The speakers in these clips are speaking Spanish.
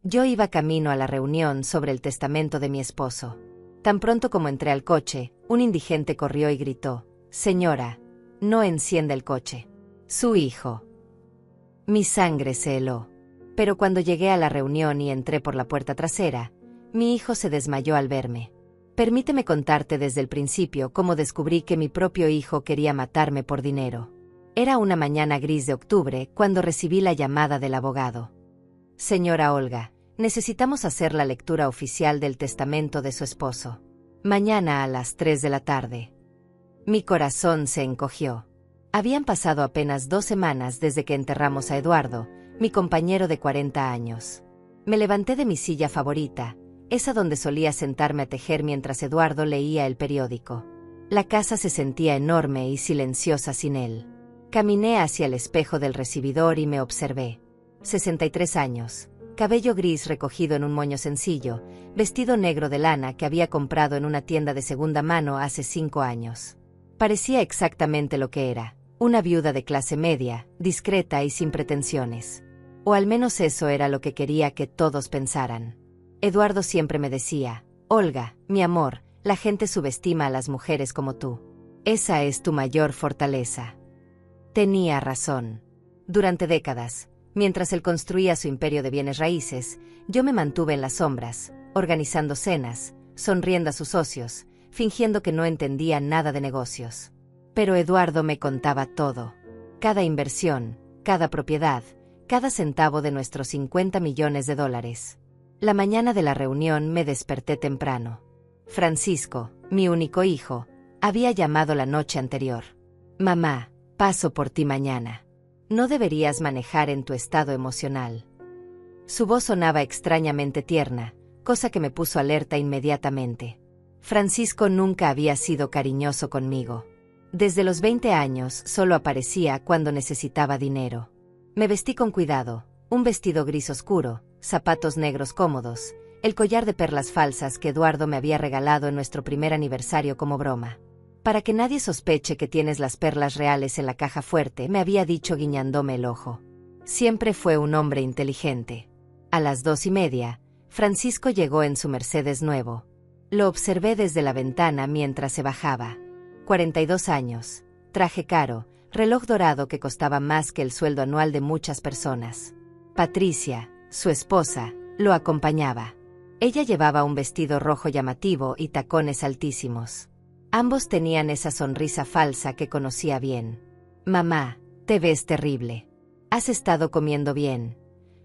Yo iba camino a la reunión sobre el testamento de mi esposo. Tan pronto como entré al coche, un indigente corrió y gritó: «Señora, no encienda el coche. Su hijo». Mi sangre se heló. Pero cuando llegué a la reunión y entré por la puerta trasera, mi hijo se desmayó al verme. Permíteme contarte desde el principio cómo descubrí que mi propio hijo quería matarme por dinero. Era una mañana gris de octubre cuando recibí la llamada del abogado. «Señora Olga, necesitamos hacer la lectura oficial del testamento de su esposo. Mañana a las 3 de la tarde». Mi corazón se encogió. Habían pasado apenas 2 semanas desde que enterramos a Eduardo, mi compañero de 40 años. Me levanté de mi silla favorita, esa donde solía sentarme a tejer mientras Eduardo leía el periódico. La casa se sentía enorme y silenciosa sin él. Caminé hacia el espejo del recibidor y me observé. 63 años, cabello gris recogido en un moño sencillo, vestido negro de lana que había comprado en una tienda de segunda mano hace 5 años. Parecía exactamente lo que era, una viuda de clase media, discreta y sin pretensiones. O al menos eso era lo que quería que todos pensaran. Eduardo siempre me decía: «Olga, mi amor, la gente subestima a las mujeres como tú. Esa es tu mayor fortaleza». Tenía razón. Durante décadas, mientras él construía su imperio de bienes raíces, yo me mantuve en las sombras, organizando cenas, sonriendo a sus socios, fingiendo que no entendía nada de negocios. Pero Eduardo me contaba todo. Cada inversión, cada propiedad, cada centavo de nuestros $50 millones. La mañana de la reunión me desperté temprano. Francisco, mi único hijo, había llamado la noche anterior. «Mamá, paso por ti mañana. No deberías manejar en tu estado emocional». Su voz sonaba extrañamente tierna, cosa que me puso alerta inmediatamente. Francisco nunca había sido cariñoso conmigo. Desde los 20 años solo aparecía cuando necesitaba dinero. Me vestí con cuidado, un vestido gris oscuro, zapatos negros cómodos, el collar de perlas falsas que Eduardo me había regalado en nuestro primer aniversario como broma. «Para que nadie sospeche que tienes las perlas reales en la caja fuerte», me había dicho guiñándome el ojo. Siempre fue un hombre inteligente. A las 2:30, Francisco llegó en su Mercedes nuevo. Lo observé desde la ventana mientras se bajaba. 42 años, traje caro, reloj dorado que costaba más que el sueldo anual de muchas personas. Patricia, su esposa, lo acompañaba. Ella llevaba un vestido rojo llamativo y tacones altísimos. Ambos tenían esa sonrisa falsa que conocía bien. «Mamá, te ves terrible. ¿Has estado comiendo bien?»,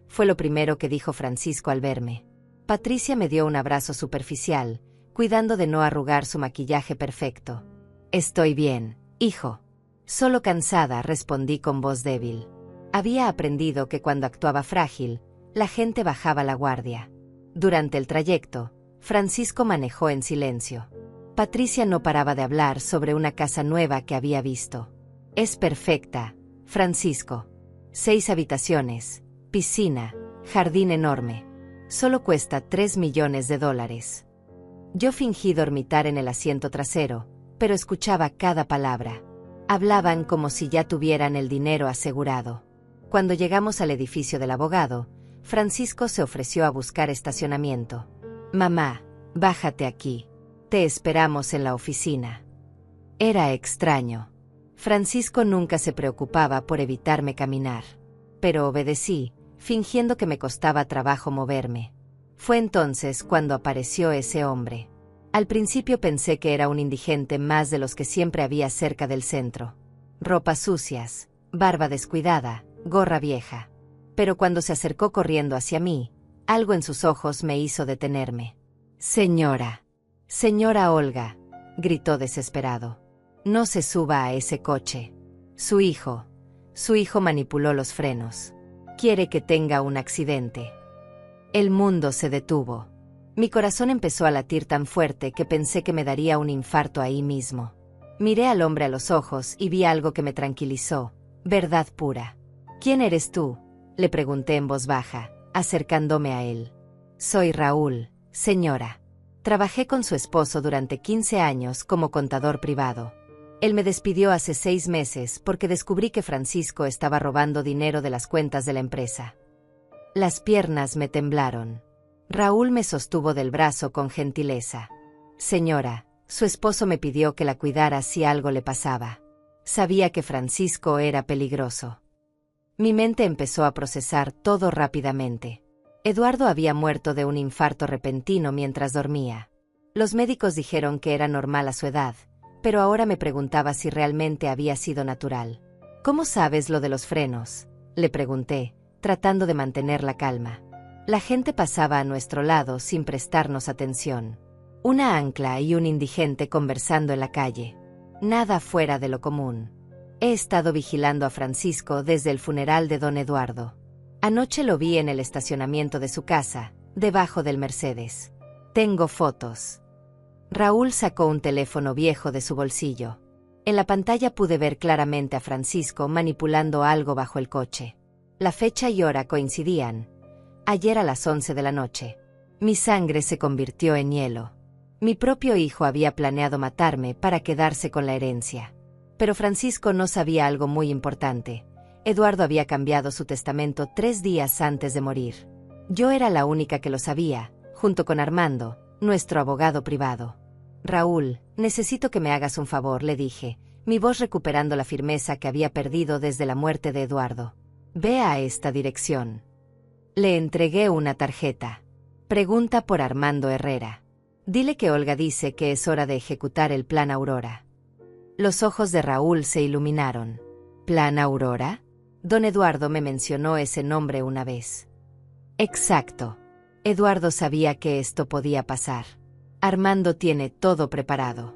fue lo primero que dijo Francisco al verme. Patricia me dio un abrazo superficial, cuidando de no arrugar su maquillaje perfecto. «Estoy bien, hijo. Solo cansada», respondí con voz débil. Había aprendido que cuando actuaba frágil, la gente bajaba la guardia. Durante el trayecto, Francisco manejó en silencio. Patricia no paraba de hablar sobre una casa nueva que había visto. «Es perfecta, Francisco. 6 habitaciones, piscina, jardín enorme. Solo cuesta $3 millones». Yo fingí dormitar en el asiento trasero, pero escuchaba cada palabra. Hablaban como si ya tuvieran el dinero asegurado. Cuando llegamos al edificio del abogado, Francisco se ofreció a buscar estacionamiento. «Mamá, bájate aquí. Te esperamos en la oficina». Era extraño. Francisco nunca se preocupaba por evitarme caminar. Pero obedecí, fingiendo que me costaba trabajo moverme. Fue entonces cuando apareció ese hombre. Al principio pensé que era un indigente más de los que siempre había cerca del centro. Ropas sucias, barba descuidada, gorra vieja. Pero cuando se acercó corriendo hacia mí, algo en sus ojos me hizo detenerme. «Señora, señora Olga», gritó desesperado. «No se suba a ese coche. Su hijo manipuló los frenos. Quiere que tenga un accidente». El mundo se detuvo. Mi corazón empezó a latir tan fuerte que pensé que me daría un infarto ahí mismo. Miré al hombre a los ojos y vi algo que me tranquilizó. Verdad pura. «¿Quién eres tú?», le pregunté en voz baja, acercándome a él. «Soy Raúl, señora. Trabajé con su esposo durante 15 años como contador privado. Él me despidió hace 6 meses porque descubrí que Francisco estaba robando dinero de las cuentas de la empresa». Las piernas me temblaron. Raúl me sostuvo del brazo con gentileza. Señora, su esposo me pidió que la cuidara si algo le pasaba. Sabía que Francisco era peligroso. Mi mente empezó a procesar todo rápidamente. Eduardo había muerto de un infarto repentino mientras dormía. Los médicos dijeron que era normal a su edad, pero ahora me preguntaba si realmente había sido natural. ¿Cómo sabes lo de los frenos?, le pregunté, tratando de mantener la calma. La gente pasaba a nuestro lado sin prestarnos atención. Una ancla y un indigente conversando en la calle. Nada fuera de lo común. He estado vigilando a Francisco desde el funeral de don Eduardo. Anoche lo vi en el estacionamiento de su casa, debajo del Mercedes. Tengo fotos. Raúl sacó un teléfono viejo de su bolsillo. En la pantalla pude ver claramente a Francisco manipulando algo bajo el coche. La fecha y hora coincidían. Ayer a las 11 de la noche. Mi sangre se convirtió en hielo. Mi propio hijo había planeado matarme para quedarse con la herencia. Pero Francisco no sabía algo muy importante. Eduardo había cambiado su testamento 3 días antes de morir. Yo era la única que lo sabía, junto con Armando, nuestro abogado privado. Raúl, necesito que me hagas un favor, le dije, mi voz recuperando la firmeza que había perdido desde la muerte de Eduardo. Ve a esta dirección. Le entregué una tarjeta. Pregunta por Armando Herrera. Dile que Olga dice que es hora de ejecutar el Plan Aurora. Los ojos de Raúl se iluminaron. ¿Plan Aurora? Don Eduardo me mencionó ese nombre una vez. Exacto. Eduardo sabía que esto podía pasar. Armando tiene todo preparado.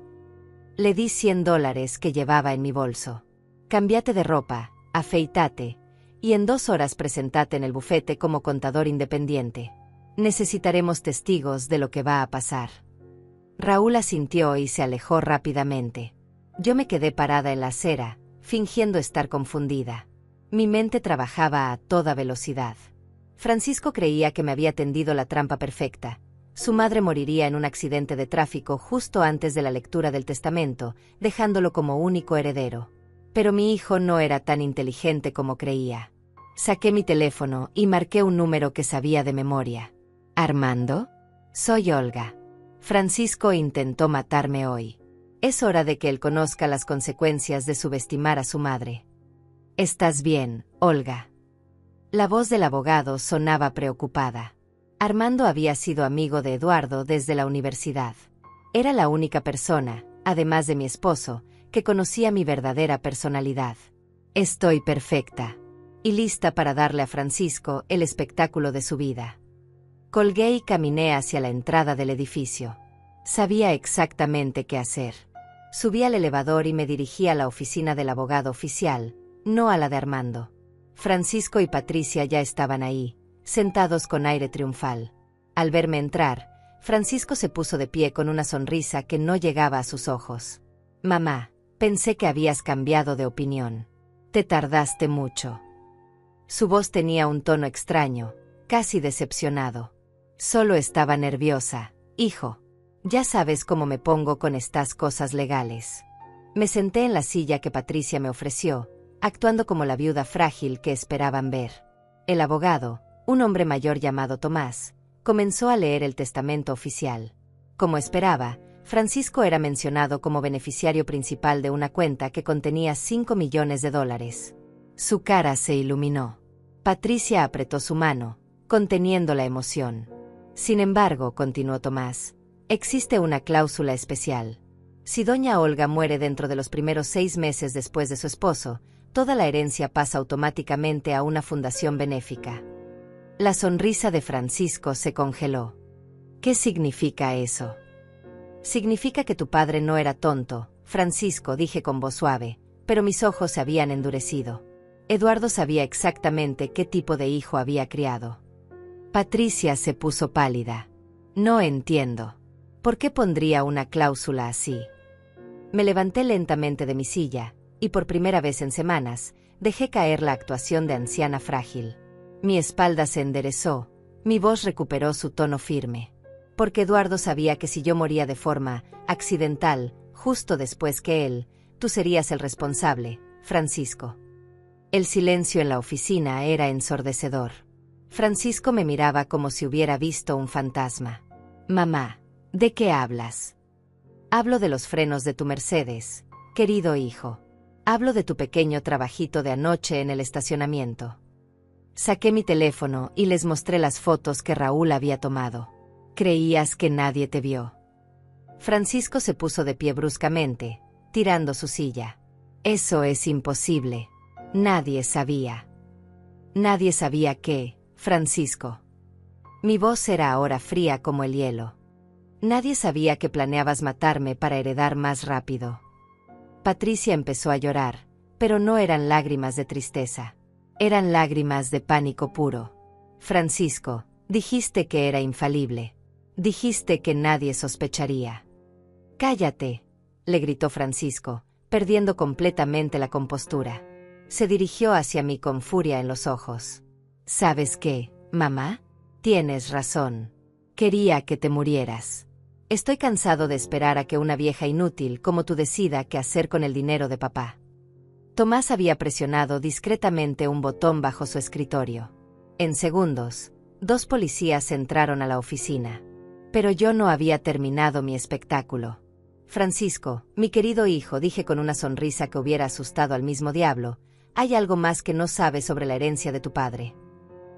Le di $100 que llevaba en mi bolso. Cámbiate de ropa, afeítate, y en 2 horas presentate en el bufete como contador independiente. Necesitaremos testigos de lo que va a pasar. Raúl asintió y se alejó rápidamente. Yo me quedé parada en la acera, fingiendo estar confundida. Mi mente trabajaba a toda velocidad. Francisco creía que me había tendido la trampa perfecta. Su madre moriría en un accidente de tráfico justo antes de la lectura del testamento, dejándolo como único heredero. Pero mi hijo no era tan inteligente como creía. Saqué mi teléfono y marqué un número que sabía de memoria. ¿Armando? Soy Olga. Francisco intentó matarme hoy. Es hora de que él conozca las consecuencias de subestimar a su madre. ¿Estás bien, Olga? La voz del abogado sonaba preocupada. Armando había sido amigo de Eduardo desde la universidad. Era la única persona, además de mi esposo, que conocía mi verdadera personalidad. Estoy perfecta. Y lista para darle a Francisco el espectáculo de su vida. Colgué y caminé hacia la entrada del edificio. Sabía exactamente qué hacer. Subí al elevador y me dirigí a la oficina del abogado oficial, no a la de Armando. Francisco y Patricia ya estaban ahí, sentados con aire triunfal. Al verme entrar, Francisco se puso de pie con una sonrisa que no llegaba a sus ojos. Mamá, pensé que habías cambiado de opinión. Te tardaste mucho. Su voz tenía un tono extraño, casi decepcionado. Solo estaba nerviosa, hijo. Ya sabes cómo me pongo con estas cosas legales. Me senté en la silla que Patricia me ofreció, actuando como la viuda frágil que esperaban ver. El abogado, un hombre mayor llamado Tomás, comenzó a leer el testamento oficial. Como esperaba, Francisco era mencionado como beneficiario principal de una cuenta que contenía $5 millones. Su cara se iluminó. Patricia apretó su mano, conteniendo la emoción. Sin embargo, continuó Tomás, existe una cláusula especial. Si doña Olga muere dentro de los primeros 6 meses después de su esposo, toda la herencia pasa automáticamente a una fundación benéfica. La sonrisa de Francisco se congeló. ¿Qué significa eso? Significa que tu padre no era tonto, Francisco, dije con voz suave, pero mis ojos se habían endurecido. Eduardo sabía exactamente qué tipo de hijo había criado. Patricia se puso pálida. No entiendo. ¿Por qué pondría una cláusula así? Me levanté lentamente de mi silla, y por primera vez en semanas, dejé caer la actuación de anciana frágil. Mi espalda se enderezó, mi voz recuperó su tono firme. Porque Eduardo sabía que si yo moría de forma accidental, justo después que él, tú serías el responsable, Francisco. El silencio en la oficina era ensordecedor. Francisco me miraba como si hubiera visto un fantasma. Mamá, ¿de qué hablas? Hablo de los frenos de tu Mercedes, querido hijo. Hablo de tu pequeño trabajito de anoche en el estacionamiento. Saqué mi teléfono y les mostré las fotos que Raúl había tomado. ¿Creías que nadie te vio? Francisco se puso de pie bruscamente, tirando su silla. Eso es imposible. Nadie sabía. Nadie sabía qué, Francisco. Mi voz era ahora fría como el hielo. Nadie sabía que planeabas matarme para heredar más rápido. Patricia empezó a llorar, pero no eran lágrimas de tristeza. Eran lágrimas de pánico puro. Francisco, dijiste que era infalible. Dijiste que nadie sospecharía. Cállate, le gritó Francisco, perdiendo completamente la compostura. Se dirigió hacia mí con furia en los ojos. ¿Sabes qué, mamá? Tienes razón. Quería que te murieras. Estoy cansado de esperar a que una vieja inútil como tú decida qué hacer con el dinero de papá. Tomás había presionado discretamente un botón bajo su escritorio. En segundos, 2 policías entraron a la oficina. Pero yo no había terminado mi espectáculo. Francisco, mi querido hijo, dije con una sonrisa que hubiera asustado al mismo diablo, hay algo más que no sabes sobre la herencia de tu padre.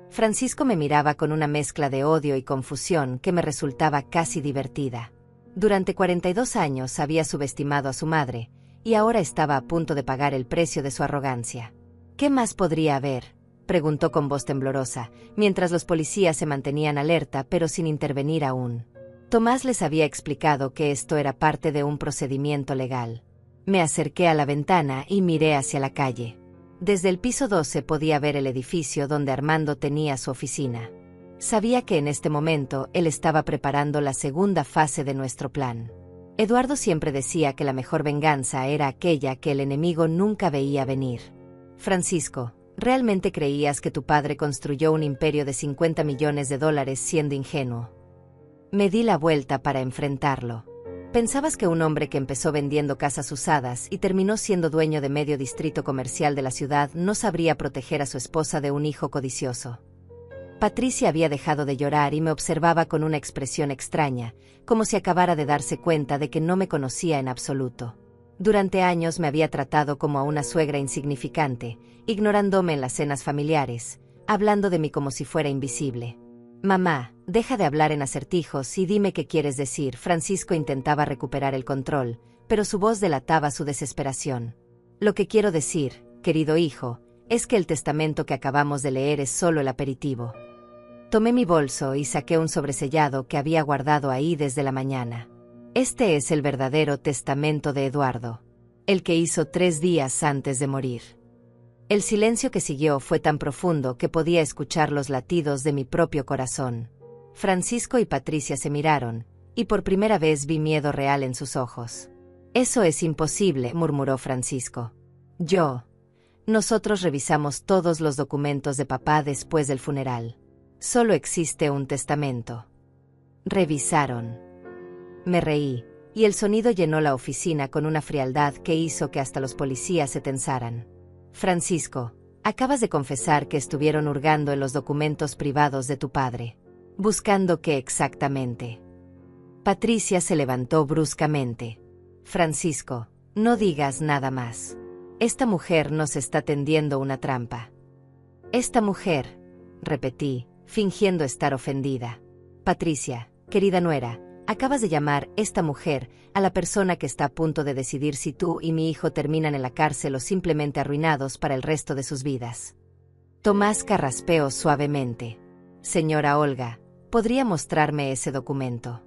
Francisco me miraba con una mezcla de odio y confusión que me resultaba casi divertida. Durante 42 años había subestimado a su madre, y ahora estaba a punto de pagar el precio de su arrogancia. ¿Qué más podría haber?, preguntó con voz temblorosa, mientras los policías se mantenían alerta pero sin intervenir aún. Tomás les había explicado que esto era parte de un procedimiento legal. Me acerqué a la ventana y miré hacia la calle. Desde el piso 12 podía ver el edificio donde Armando tenía su oficina. Sabía que en este momento él estaba preparando la segunda fase de nuestro plan. Eduardo siempre decía que la mejor venganza era aquella que el enemigo nunca veía venir. Francisco, ¿realmente creías que tu padre construyó un imperio de $50 millones siendo ingenuo? Me di la vuelta para enfrentarlo. ¿Pensabas que un hombre que empezó vendiendo casas usadas y terminó siendo dueño de medio distrito comercial de la ciudad no sabría proteger a su esposa de un hijo codicioso? Patricia había dejado de llorar y me observaba con una expresión extraña, como si acabara de darse cuenta de que no me conocía en absoluto. Durante años me había tratado como a una suegra insignificante, ignorándome en las cenas familiares, hablando de mí como si fuera invisible. Mamá, deja de hablar en acertijos y dime qué quieres decir. Francisco intentaba recuperar el control, pero su voz delataba su desesperación. Lo que quiero decir, querido hijo, es que el testamento que acabamos de leer es solo el aperitivo. Tomé mi bolso y saqué un sobresellado que había guardado ahí desde la mañana. Este es el verdadero testamento de Eduardo, el que hizo 3 días antes de morir. El silencio que siguió fue tan profundo que podía escuchar los latidos de mi propio corazón. Francisco y Patricia se miraron, y por primera vez vi miedo real en sus ojos. Eso es imposible, murmuró Francisco. Nosotros revisamos todos los documentos de papá después del funeral. Solo existe un testamento. Revisaron. Me reí, y el sonido llenó la oficina con una frialdad que hizo que hasta los policías se tensaran. Francisco, acabas de confesar que estuvieron hurgando en los documentos privados de tu padre. ¿Buscando qué exactamente? Patricia se levantó bruscamente. Francisco, no digas nada más. Esta mujer nos está tendiendo una trampa. Esta mujer, repetí, fingiendo estar ofendida. Patricia, querida nuera, acabas de llamar esta mujer a la persona que está a punto de decidir si tú y mi hijo terminan en la cárcel o simplemente arruinados para el resto de sus vidas. Tomás carraspeó suavemente. Señora Olga, ¿podría mostrarme ese documento?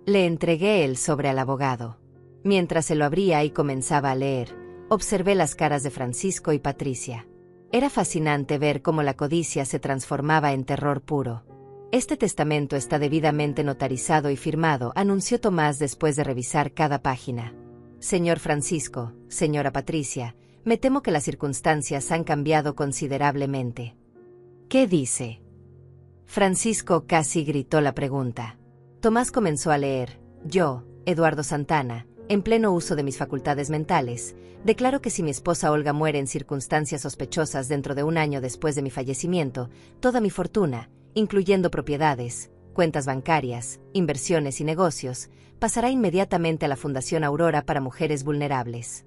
Le entregué el sobre al abogado. Mientras se lo abría y comenzaba a leer, observé las caras de Francisco y Patricia. Era fascinante ver cómo la codicia se transformaba en terror puro. Este testamento está debidamente notarizado y firmado, anunció Tomás después de revisar cada página. Señor Francisco, señora Patricia, me temo que las circunstancias han cambiado considerablemente. ¿Qué dice? Francisco casi gritó la pregunta. Tomás comenzó a leer. Yo, Eduardo Santana, En pleno uso de mis facultades mentales, declaro que si mi esposa Olga muere en circunstancias sospechosas dentro de un año después de mi fallecimiento, toda mi fortuna, incluyendo propiedades, cuentas bancarias, inversiones y negocios, pasará inmediatamente a la Fundación Aurora para Mujeres Vulnerables.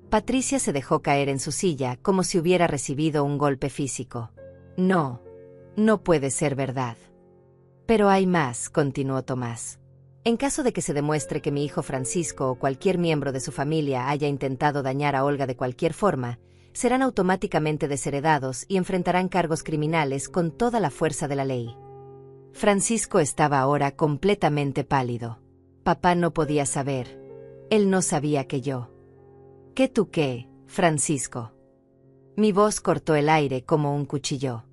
Patricia se dejó caer en su silla como si hubiera recibido un golpe físico. No, no puede ser verdad. Pero hay más, continuó Tomás. En caso de que se demuestre que mi hijo Francisco o cualquier miembro de su familia haya intentado dañar a Olga de cualquier forma, serán automáticamente desheredados y enfrentarán cargos criminales con toda la fuerza de la ley. Francisco estaba ahora completamente pálido. Papá no podía saber. Él no sabía que yo. ¿Qué tú qué, Francisco? Mi voz cortó el aire como un cuchillo.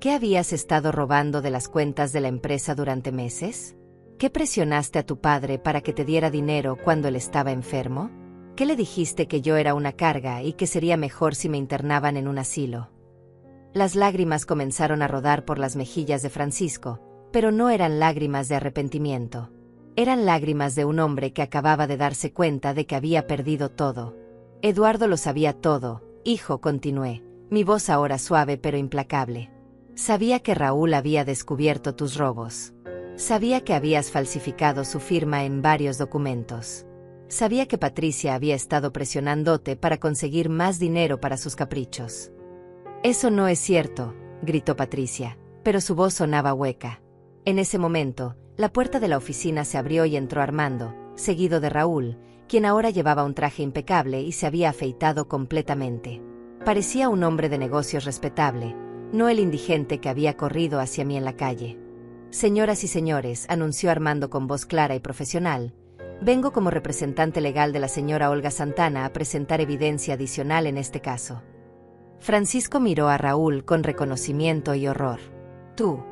¿Qué habías estado robando de las cuentas de la empresa durante meses? ¿Qué presionaste a tu padre para que te diera dinero cuando él estaba enfermo? ¿Qué le dijiste que yo era una carga y que sería mejor si me internaban en un asilo? Las lágrimas comenzaron a rodar por las mejillas de Francisco, pero no eran lágrimas de arrepentimiento. Eran lágrimas de un hombre que acababa de darse cuenta de que había perdido todo. Eduardo lo sabía todo, hijo, continué, mi voz ahora suave pero implacable. Sabía que Raúl había descubierto tus robos. Sabía que habías falsificado su firma en varios documentos. Sabía que Patricia había estado presionándote para conseguir más dinero para sus caprichos. Eso no es cierto, gritó Patricia, pero su voz sonaba hueca. En ese momento, la puerta de la oficina se abrió y entró Armando, seguido de Raúl, quien ahora llevaba un traje impecable y se había afeitado completamente. Parecía un hombre de negocios respetable, no el indigente que había corrido hacia mí en la calle. Señoras y señores, anunció Armando con voz clara y profesional, vengo como representante legal de la señora Olga Santana a presentar evidencia adicional en este caso. Francisco miró a Raúl con reconocimiento y horror. Tú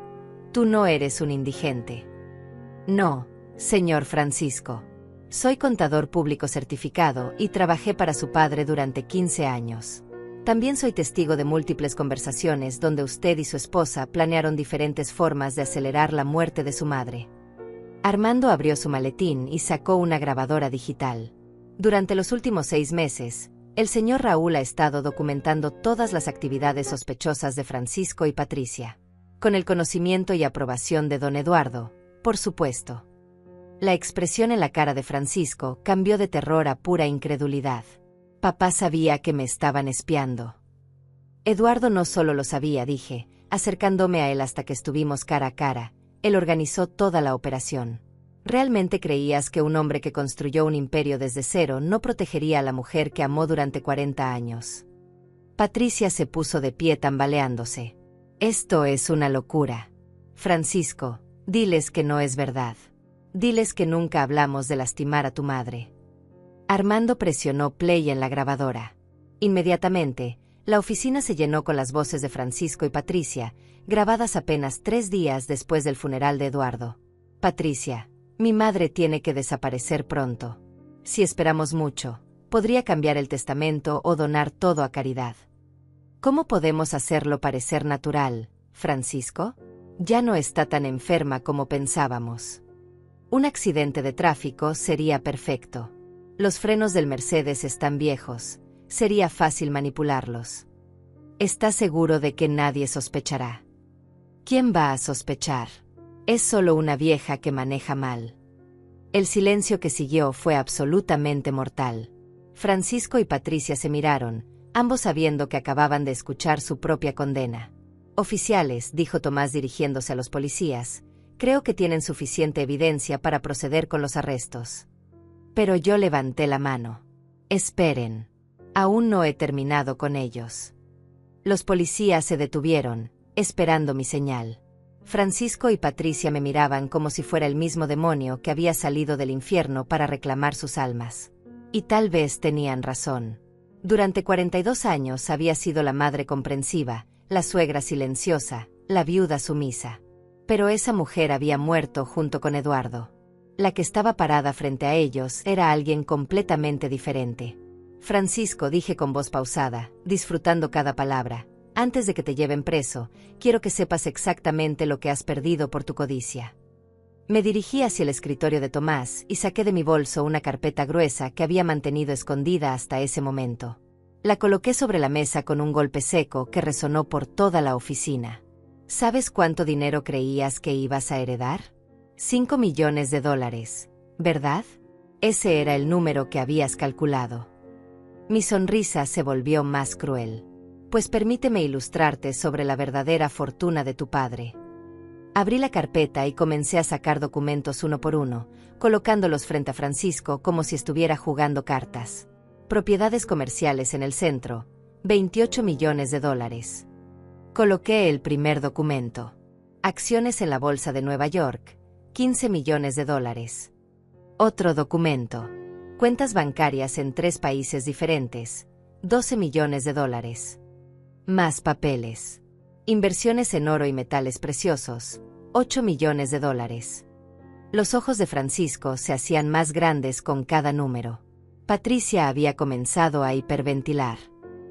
no eres un indigente. No, señor Francisco. Soy contador público certificado y trabajé para su padre durante 15 años. También soy testigo de múltiples conversaciones donde usted y su esposa planearon diferentes formas de acelerar la muerte de su madre. Armando abrió su maletín y sacó una grabadora digital. Durante los últimos 6 meses, el señor Raúl ha estado documentando todas las actividades sospechosas de Francisco y Patricia. Con el conocimiento y aprobación de don Eduardo, por supuesto. La expresión en la cara de Francisco cambió de terror a pura incredulidad. Papá sabía que me estaban espiando. Eduardo no solo lo sabía, dije, acercándome a él hasta que estuvimos cara a cara. Él organizó toda la operación. ¿Realmente creías que un hombre que construyó un imperio desde cero no protegería a la mujer que amó durante 40 años? Patricia se puso de pie tambaleándose. Esto es una locura. Francisco, diles que no es verdad. Diles que nunca hablamos de lastimar a tu madre. Armando presionó play en la grabadora. Inmediatamente, la oficina se llenó con las voces de Francisco y Patricia, grabadas apenas 3 días después del funeral de Eduardo. Patricia, mi madre tiene que desaparecer pronto. Si esperamos mucho, podría cambiar el testamento o donar todo a caridad. ¿Cómo podemos hacerlo parecer natural, Francisco? Ya no está tan enferma como pensábamos. Un accidente de tráfico sería perfecto. Los frenos del Mercedes están viejos, sería fácil manipularlos. ¿Estás seguro de que nadie sospechará? ¿Quién va a sospechar? Es solo una vieja que maneja mal. El silencio que siguió fue absolutamente mortal. Francisco y Patricia se miraron, ambos sabiendo que acababan de escuchar su propia condena. Oficiales, dijo Tomás dirigiéndose a los policías, creo que tienen suficiente evidencia para proceder con los arrestos. Pero yo levanté la mano. Esperen. Aún no he terminado con ellos. Los policías se detuvieron, esperando mi señal. Francisco y Patricia me miraban como si fuera el mismo demonio que había salido del infierno para reclamar sus almas. Y tal vez tenían razón. Durante 42 años había sido la madre comprensiva, la suegra silenciosa, la viuda sumisa. Pero esa mujer había muerto junto con Eduardo. La que estaba parada frente a ellos era alguien completamente diferente. Francisco, dije con voz pausada, disfrutando cada palabra, antes de que te lleven preso, quiero que sepas exactamente lo que has perdido por tu codicia. Me dirigí hacia el escritorio de Tomás y saqué de mi bolso una carpeta gruesa que había mantenido escondida hasta ese momento. La coloqué sobre la mesa con un golpe seco que resonó por toda la oficina. ¿Sabes cuánto dinero creías que ibas a heredar? 5 millones de dólares, ¿verdad? Ese era el número que habías calculado. Mi sonrisa se volvió más cruel. Pues permíteme ilustrarte sobre la verdadera fortuna de tu padre. Abrí la carpeta y comencé a sacar documentos uno por uno, colocándolos frente a Francisco como si estuviera jugando cartas. Propiedades comerciales en el centro, 28 millones de dólares. Coloqué el primer documento. Acciones en la Bolsa de Nueva York, 15 millones de dólares. Otro documento. Cuentas bancarias en 3 países diferentes, 12 millones de dólares. Más papeles. Inversiones en oro y metales preciosos, 8 millones de dólares. Los ojos de Francisco se hacían más grandes con cada número. Patricia había comenzado a hiperventilar.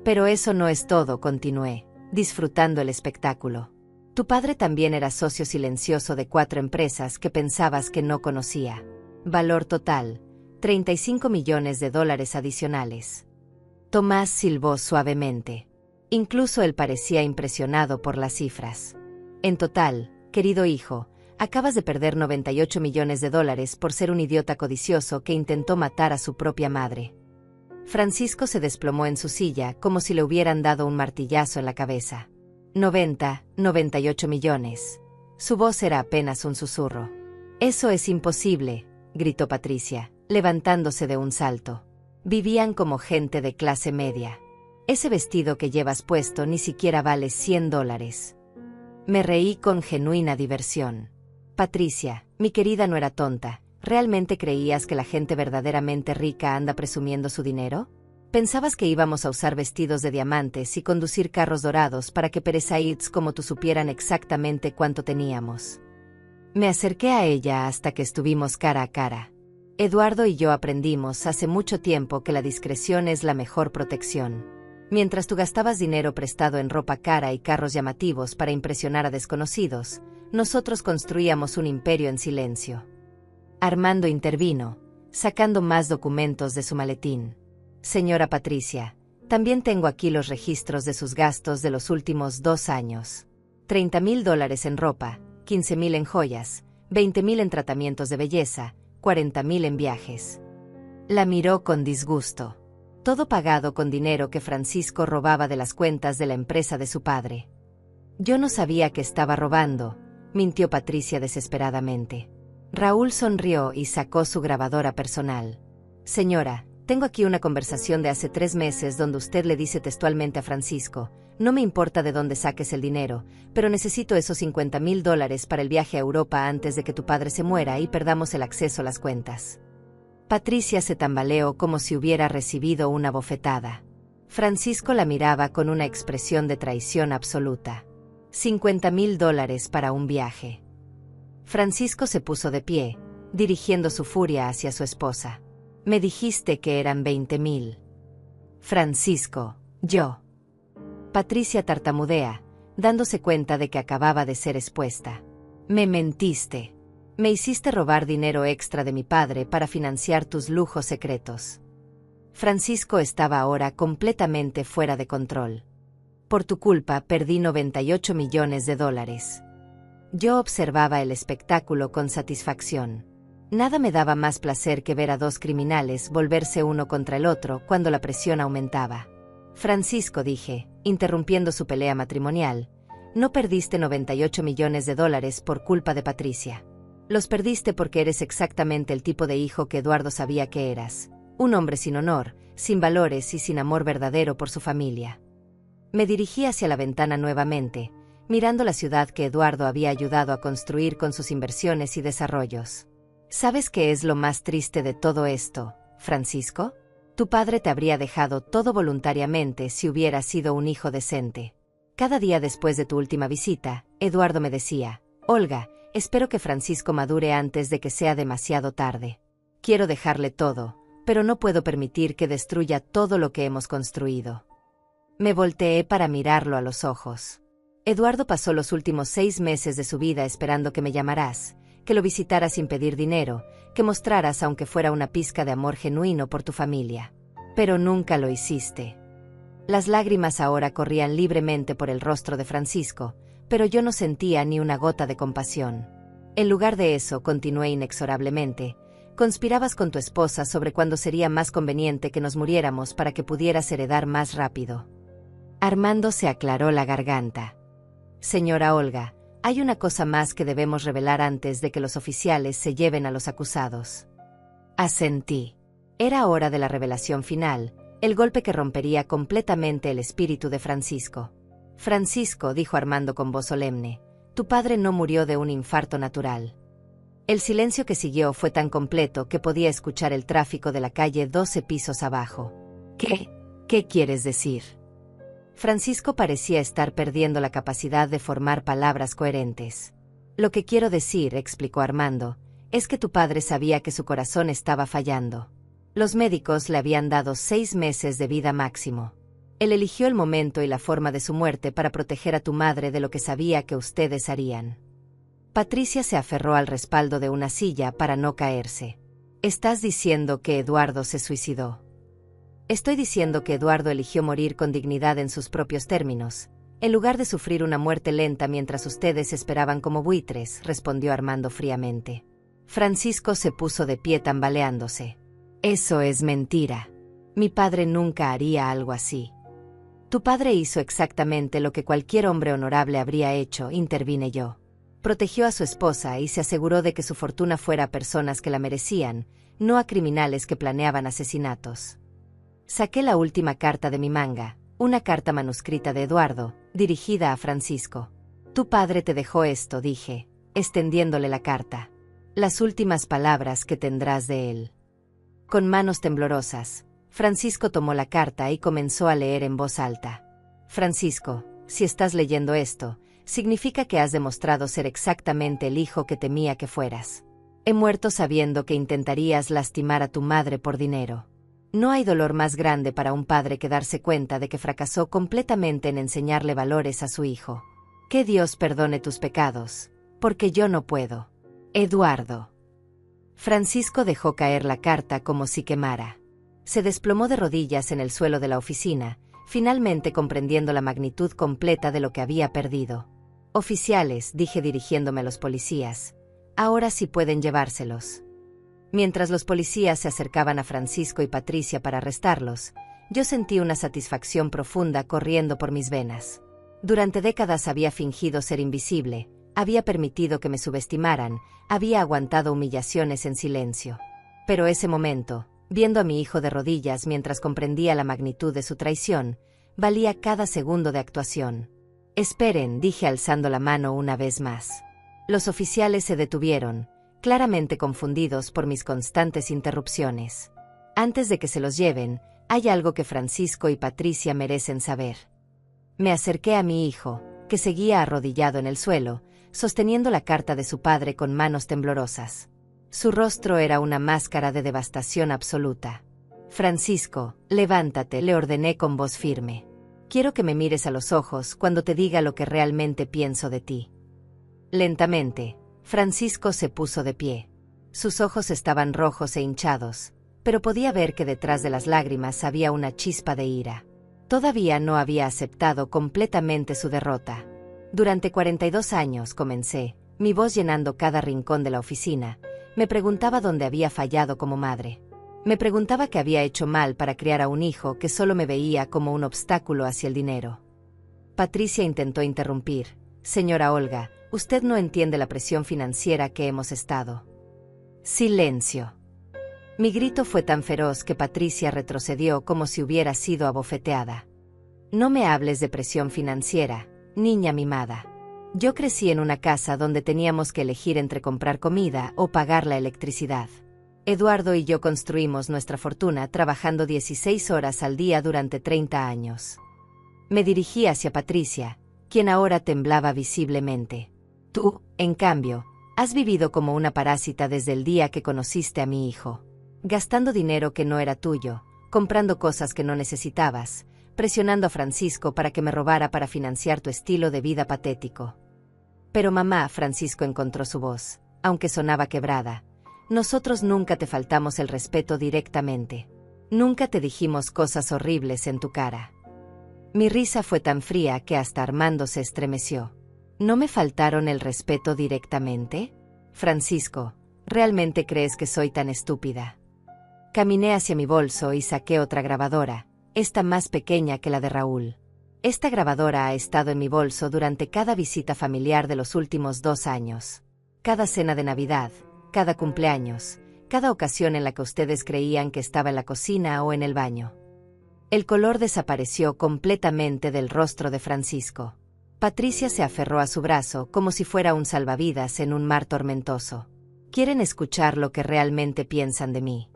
Pero eso no es todo, continué, disfrutando el espectáculo. Tu padre también era socio silencioso de 4 empresas que pensabas que no conocía. Valor total, 35 millones de dólares adicionales. Tomás silbó suavemente. Incluso él parecía impresionado por las cifras. En total, querido hijo, acabas de perder 98 millones de dólares por ser un idiota codicioso que intentó matar a su propia madre. Francisco se desplomó en su silla como si le hubieran dado un martillazo en la cabeza. 98 millones. Su voz era apenas un susurro. Eso es imposible, gritó Patricia, levantándose de un salto. Vivían como gente de clase media. Ese vestido que llevas puesto ni siquiera vale 100 dólares. Me reí con genuina diversión. Patricia, mi querida, no era tonta. ¿Realmente creías que la gente verdaderamente rica anda presumiendo su dinero? ¿Pensabas que íbamos a usar vestidos de diamantes y conducir carros dorados para que perezaíds como tú supieran exactamente cuánto teníamos? Me acerqué a ella hasta que estuvimos cara a cara. Eduardo y yo aprendimos hace mucho tiempo que la discreción es la mejor protección. Mientras tú gastabas dinero prestado en ropa cara y carros llamativos para impresionar a desconocidos, nosotros construíamos un imperio en silencio. Armando intervino, sacando más documentos de su maletín. Señora Patricia, también tengo aquí los registros de sus gastos de los últimos 2 años. 30,000 dólares en ropa, 15,000 en joyas, 20,000 en tratamientos de belleza, 40,000 en viajes. La miró con disgusto. Todo pagado con dinero que Francisco robaba de las cuentas de la empresa de su padre. Yo no sabía que estaba robando, mintió Patricia desesperadamente. Raúl sonrió y sacó su grabadora personal. Señora, tengo aquí una conversación de hace 3 meses donde usted le dice textualmente a Francisco: no me importa de dónde saques el dinero, pero necesito esos 50,000 dólares para el viaje a Europa antes de que tu padre se muera y perdamos el acceso a las cuentas. Patricia se tambaleó como si hubiera recibido una bofetada. Francisco la miraba con una expresión de traición absoluta. 50,000 dólares para un viaje. Francisco se puso de pie, dirigiendo su furia hacia su esposa. Me dijiste que eran 20,000. Francisco, yo. Patricia tartamudea, dándose cuenta de que acababa de ser expuesta. Me mentiste. Me hiciste robar dinero extra de mi padre para financiar tus lujos secretos. Francisco estaba ahora completamente fuera de control. Por tu culpa perdí 98 millones de dólares. Yo observaba el espectáculo con satisfacción. Nada me daba más placer que ver a 2 criminales volverse uno contra el otro cuando la presión aumentaba. Francisco, dije, interrumpiendo su pelea matrimonial, no perdiste 98 millones de dólares por culpa de Patricia. Los perdiste porque eres exactamente el tipo de hijo que Eduardo sabía que eras. Un hombre sin honor, sin valores y sin amor verdadero por su familia. Me dirigí hacia la ventana nuevamente, mirando la ciudad que Eduardo había ayudado a construir con sus inversiones y desarrollos. ¿Sabes qué es lo más triste de todo esto, Francisco? Tu padre te habría dejado todo voluntariamente si hubieras sido un hijo decente. Cada día después de tu última visita, Eduardo me decía: Olga, espero que Francisco madure antes de que sea demasiado tarde. Quiero dejarle todo, pero no puedo permitir que destruya todo lo que hemos construido. Me volteé para mirarlo a los ojos. Eduardo pasó los últimos 6 meses de su vida esperando que me llamaras, que lo visitaras sin pedir dinero, que mostraras aunque fuera una pizca de amor genuino por tu familia. Pero nunca lo hiciste. Las lágrimas ahora corrían libremente por el rostro de Francisco, pero yo no sentía ni una gota de compasión. En lugar de eso, continué inexorablemente, conspirabas con tu esposa sobre cuándo sería más conveniente que nos muriéramos para que pudieras heredar más rápido. Armando se aclaró la garganta. Señora Olga, hay una cosa más que debemos revelar antes de que los oficiales se lleven a los acusados. Asentí. Era hora de la revelación final, el golpe que rompería completamente el espíritu de Francisco. Francisco, dijo Armando con voz solemne, tu padre no murió de un infarto natural. El silencio que siguió fue tan completo que podía escuchar el tráfico de la calle 12 pisos abajo. ¿Qué quieres decir? Francisco parecía estar perdiendo la capacidad de formar palabras coherentes. Lo que quiero decir, explicó Armando, es que tu padre sabía que su corazón estaba fallando. Los médicos le habían dado 6 meses de vida máximo. Él eligió el momento y la forma de su muerte para proteger a tu madre de lo que sabía que ustedes harían. Patricia se aferró al respaldo de una silla para no caerse. ¿Estás diciendo que Eduardo se suicidó? Estoy diciendo que Eduardo eligió morir con dignidad en sus propios términos, en lugar de sufrir una muerte lenta mientras ustedes esperaban como buitres, respondió Armando fríamente. Francisco se puso de pie tambaleándose. Eso es mentira. Mi padre nunca haría algo así. Tu padre hizo exactamente lo que cualquier hombre honorable habría hecho, intervine yo. Protegió a su esposa y se aseguró de que su fortuna fuera a personas que la merecían, no a criminales que planeaban asesinatos. Saqué la última carta de mi manga, una carta manuscrita de Eduardo, dirigida a Francisco. Tu padre te dejó esto, dije, extendiéndole la carta. Las últimas palabras que tendrás de él. Con manos temblorosas, Francisco tomó la carta y comenzó a leer en voz alta. Francisco, si estás leyendo esto, significa que has demostrado ser exactamente el hijo que temía que fueras. He muerto sabiendo que intentarías lastimar a tu madre por dinero. No hay dolor más grande para un padre que darse cuenta de que fracasó completamente en enseñarle valores a su hijo. Que Dios perdone tus pecados, porque yo no puedo. Eduardo. Francisco dejó caer la carta como si quemara. Se desplomó de rodillas en el suelo de la oficina, finalmente comprendiendo la magnitud completa de lo que había perdido. Oficiales, dije dirigiéndome a los policías, ahora sí pueden llevárselos. Mientras los policías se acercaban a Francisco y Patricia para arrestarlos, yo sentí una satisfacción profunda corriendo por mis venas. Durante décadas había fingido ser invisible, había permitido que me subestimaran, había aguantado humillaciones en silencio. Pero ese momento, viendo a mi hijo de rodillas mientras comprendía la magnitud de su traición, valía cada segundo de actuación. Esperen, dije alzando la mano una vez más. Los oficiales se detuvieron, claramente confundidos por mis constantes interrupciones. Antes de que se los lleven, hay algo que Francisco y Patricia merecen saber. Me acerqué a mi hijo, que seguía arrodillado en el suelo, sosteniendo la carta de su padre con manos temblorosas. Su rostro era una máscara de devastación absoluta. Francisco, levántate, le ordené con voz firme. Quiero que me mires a los ojos cuando te diga lo que realmente pienso de ti. Lentamente, Francisco se puso de pie. Sus ojos estaban rojos e hinchados, pero podía ver que detrás de las lágrimas había una chispa de ira. Todavía no había aceptado completamente su derrota. Durante 42 años, comencé, mi voz llenando cada rincón de la oficina, me preguntaba dónde había fallado como madre. Me preguntaba qué había hecho mal para criar a un hijo que solo me veía como un obstáculo hacia el dinero. Patricia intentó interrumpir. Señora Olga, usted no entiende la presión financiera que hemos estado. Silencio. Mi grito fue tan feroz que Patricia retrocedió como si hubiera sido abofeteada. No me hables de presión financiera, niña mimada. Yo crecí en una casa donde teníamos que elegir entre comprar comida o pagar la electricidad. Eduardo y yo construimos nuestra fortuna trabajando 16 horas al día durante 30 años. Me dirigí hacia Patricia, quien ahora temblaba visiblemente. Tú, en cambio, has vivido como una parásita desde el día que conociste a mi hijo. Gastando dinero que no era tuyo, comprando cosas que no necesitabas, presionando a Francisco para que me robara para financiar tu estilo de vida patético. Pero mamá, Francisco encontró su voz. aunque sonaba quebrada. Nosotros nunca te faltamos el respeto directamente. Nunca te dijimos cosas horribles en tu cara. Mi risa fue tan fría que hasta Armando se estremeció. ¿No me faltaron el respeto directamente? Francisco, ¿realmente crees que soy tan estúpida? Caminé hacia mi bolso y saqué otra grabadora, esta más pequeña que la de Raúl. Esta grabadora ha estado en mi bolso durante cada visita familiar de los últimos 2 años. Cada cena de Navidad, cada cumpleaños, cada ocasión en la que ustedes creían que estaba en la cocina o en el baño. El color desapareció completamente del rostro de Francisco. Patricia se aferró a su brazo como si fuera un salvavidas en un mar tormentoso. ¿Quieren escuchar lo que realmente piensan de mí?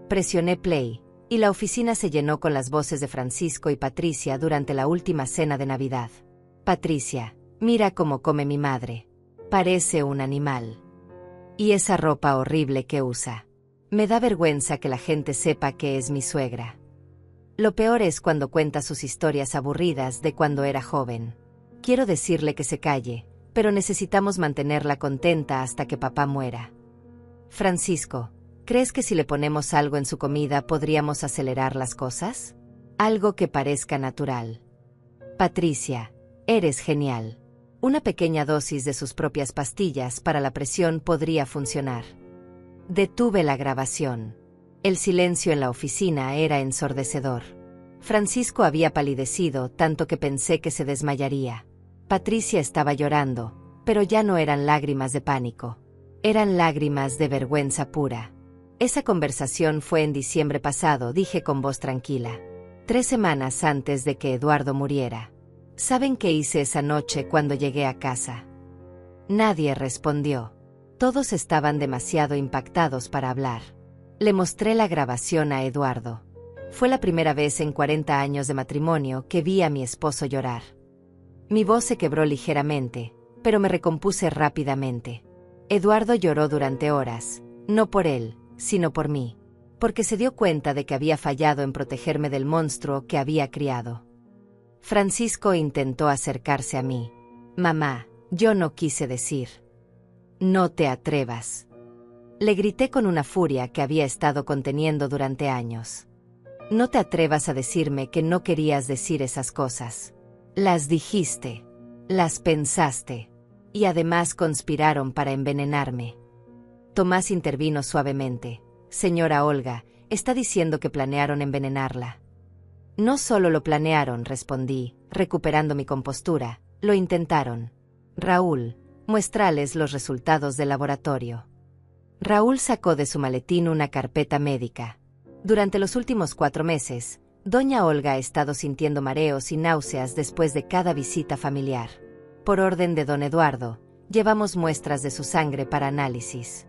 Presioné play, y la oficina se llenó con las voces de Francisco y Patricia durante la última cena de Navidad. Patricia, mira cómo come mi madre. Parece un animal. Y esa ropa horrible que usa. Me da vergüenza que la gente sepa que es mi suegra. Lo peor es cuando cuenta sus historias aburridas de cuando era joven. Quiero decirle que se calle, pero necesitamos mantenerla contenta hasta que papá muera. Francisco, ¿crees que si le ponemos algo en su comida podríamos acelerar las cosas? Algo que parezca natural. Patricia, eres genial. Una pequeña dosis de sus propias pastillas para la presión podría funcionar. Detuve la grabación. El silencio en la oficina era ensordecedor. Francisco había palidecido tanto que pensé que se desmayaría. Patricia estaba llorando, pero ya no eran lágrimas de pánico. Eran lágrimas de vergüenza pura. Esa conversación fue en diciembre pasado, dije con voz tranquila. 3 semanas antes de que Eduardo muriera. ¿Saben qué hice esa noche cuando llegué a casa? Nadie respondió. Todos estaban demasiado impactados para hablar. Le mostré la grabación a Eduardo. Fue la primera vez en 40 años de matrimonio que vi a mi esposo llorar. Mi voz se quebró ligeramente, pero me recompuse rápidamente. Eduardo lloró durante horas, no por él, sino por mí, porque se dio cuenta de que había fallado en protegerme del monstruo que había criado. Francisco intentó acercarse a mí. Mamá, yo no quise decir. No te atrevas. Le grité con una furia que había estado conteniendo durante años. No te atrevas a decirme que no querías decir esas cosas. Las dijiste. Las pensaste. Y además conspiraron para envenenarme. Tomás intervino suavemente. Señora Olga, está diciendo que planearon envenenarla. No solo lo planearon, respondí, recuperando mi compostura, lo intentaron. Raúl, muéstrales los resultados del laboratorio. Raúl sacó de su maletín una carpeta médica. Durante los últimos 4 meses, doña Olga ha estado sintiendo mareos y náuseas después de cada visita familiar. Por orden de don Eduardo, llevamos muestras de su sangre para análisis.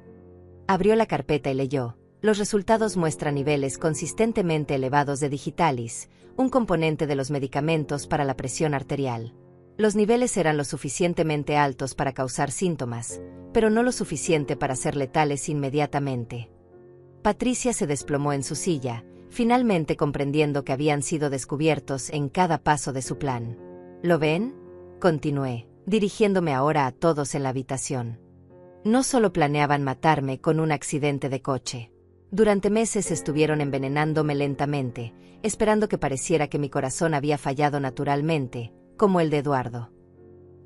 Abrió la carpeta y leyó. Los resultados muestran niveles consistentemente elevados de digitalis, un componente de los medicamentos para la presión arterial. Los niveles eran lo suficientemente altos para causar síntomas, pero no lo suficiente para ser letales inmediatamente. Patricia se desplomó en su silla, finalmente comprendiendo que habían sido descubiertos en cada paso de su plan. ¿Lo ven? Continué, dirigiéndome ahora a todos en la habitación. No solo planeaban matarme con un accidente de coche. Durante meses estuvieron envenenándome lentamente, esperando que pareciera que mi corazón había fallado naturalmente, como el de Eduardo.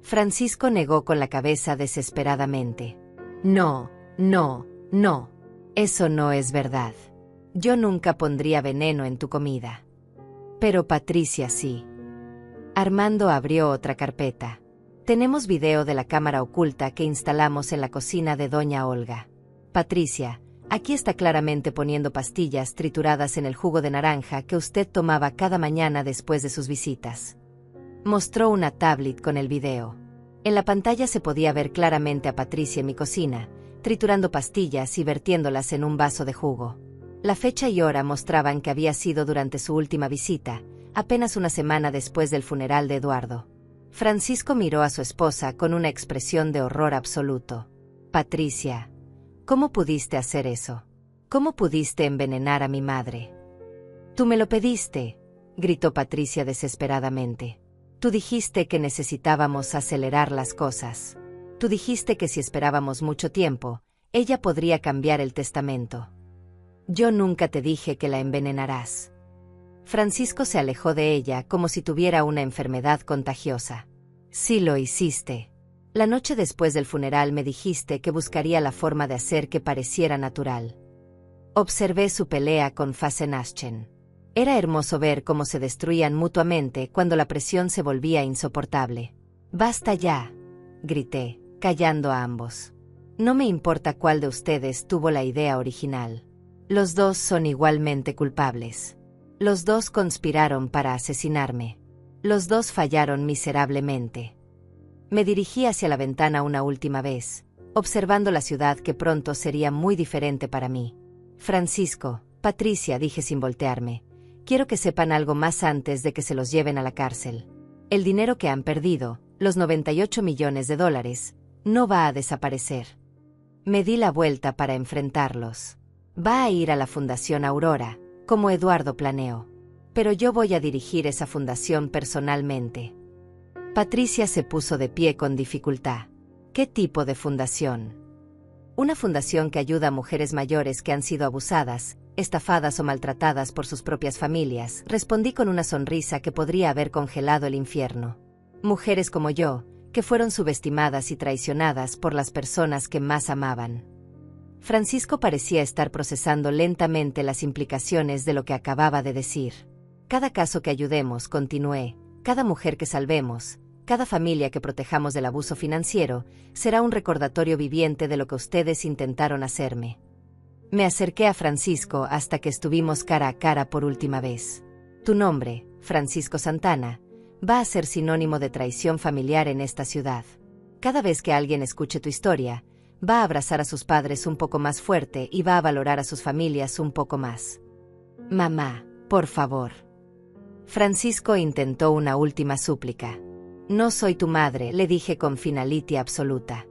Francisco negó con la cabeza desesperadamente. No, no, no. Eso no es verdad. Yo nunca pondría veneno en tu comida. Pero Patricia sí. Armando abrió otra carpeta. Tenemos video de la cámara oculta que instalamos en la cocina de doña Olga. Patricia, aquí está claramente poniendo pastillas trituradas en el jugo de naranja que usted tomaba cada mañana después de sus visitas. Mostró una tablet con el video. En la pantalla se podía ver claramente a Patricia en mi cocina, triturando pastillas y vertiéndolas en un vaso de jugo. La fecha y hora mostraban que había sido durante su última visita, apenas una semana después del funeral de Eduardo. Francisco miró a su esposa con una expresión de horror absoluto. Patricia, ¿cómo pudiste hacer eso? ¿Cómo pudiste envenenar a mi madre? Tú me lo pediste, gritó Patricia desesperadamente. Tú dijiste que necesitábamos acelerar las cosas. Tú dijiste que si esperábamos mucho tiempo, ella podría cambiar el testamento. Yo nunca te dije que la envenenarás. Francisco se alejó de ella como si tuviera una enfermedad contagiosa. Sí lo hiciste. La noche después del funeral me dijiste que buscaría la forma de hacer que pareciera natural. Observé su pelea con Fasenachen. Era hermoso ver cómo se destruían mutuamente cuando la presión se volvía insoportable. «Basta ya», grité, callando a ambos. «No me importa cuál de ustedes tuvo la idea original. Los dos son igualmente culpables. Los dos conspiraron para asesinarme. Los dos fallaron miserablemente». Me dirigí hacia la ventana una última vez, observando la ciudad que pronto sería muy diferente para mí. «Francisco, Patricia», dije sin voltearme, «quiero que sepan algo más antes de que se los lleven a la cárcel. El dinero que han perdido, los 98 millones de dólares, no va a desaparecer». Me di la vuelta para enfrentarlos. «Va a ir a la Fundación Aurora, como Eduardo planeó. Pero yo voy a dirigir esa fundación personalmente». Patricia se puso de pie con dificultad. «¿Qué tipo de fundación?» «Una fundación que ayuda a mujeres mayores que han sido abusadas, estafadas o maltratadas por sus propias familias», respondí con una sonrisa que podría haber congelado el infierno. «Mujeres como yo, que fueron subestimadas y traicionadas por las personas que más amaban». Francisco parecía estar procesando lentamente las implicaciones de lo que acababa de decir. «Cada caso que ayudemos», continué, «cada mujer que salvemos, cada familia que protejamos del abuso financiero, será un recordatorio viviente de lo que ustedes intentaron hacerme». Me acerqué a Francisco hasta que estuvimos cara a cara por última vez. «Tu nombre, Francisco Santana, va a ser sinónimo de traición familiar en esta ciudad. Cada vez que alguien escuche tu historia, va a abrazar a sus padres un poco más fuerte y va a valorar a sus familias un poco más. Mamá, por favor». Francisco intentó una última súplica. «No soy tu madre», le dije con finalidad absoluta.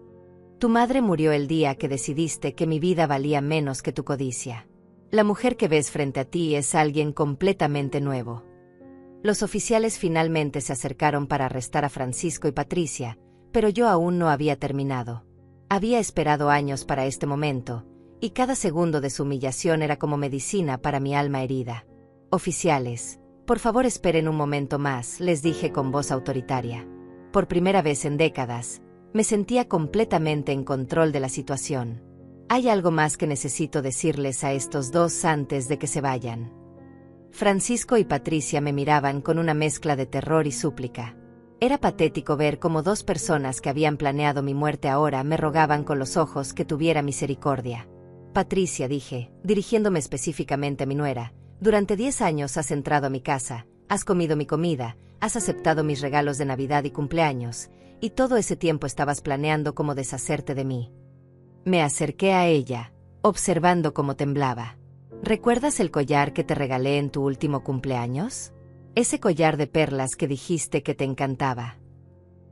«Tu madre murió el día que decidiste que mi vida valía menos que tu codicia. La mujer que ves frente a ti es alguien completamente nuevo». Los oficiales finalmente se acercaron para arrestar a Francisco y Patricia, pero yo aún no había terminado. Había esperado años para este momento, y cada segundo de su humillación era como medicina para mi alma herida. «Oficiales, por favor esperen un momento más», les dije con voz autoritaria. Por primera vez en décadas, me sentía completamente en control de la situación. «Hay algo más que necesito decirles a estos dos antes de que se vayan». Francisco y Patricia me miraban con una mezcla de terror y súplica. Era patético ver cómo dos personas que habían planeado mi muerte ahora me rogaban con los ojos que tuviera misericordia. «Patricia», dije, dirigiéndome específicamente a mi nuera, «durante 10 años has entrado a mi casa, has comido mi comida, has aceptado mis regalos de Navidad y cumpleaños, y todo ese tiempo estabas planeando cómo deshacerte de mí». Me acerqué a ella, observando cómo temblaba. «¿Recuerdas el collar que te regalé en tu último cumpleaños? Ese collar de perlas que dijiste que te encantaba».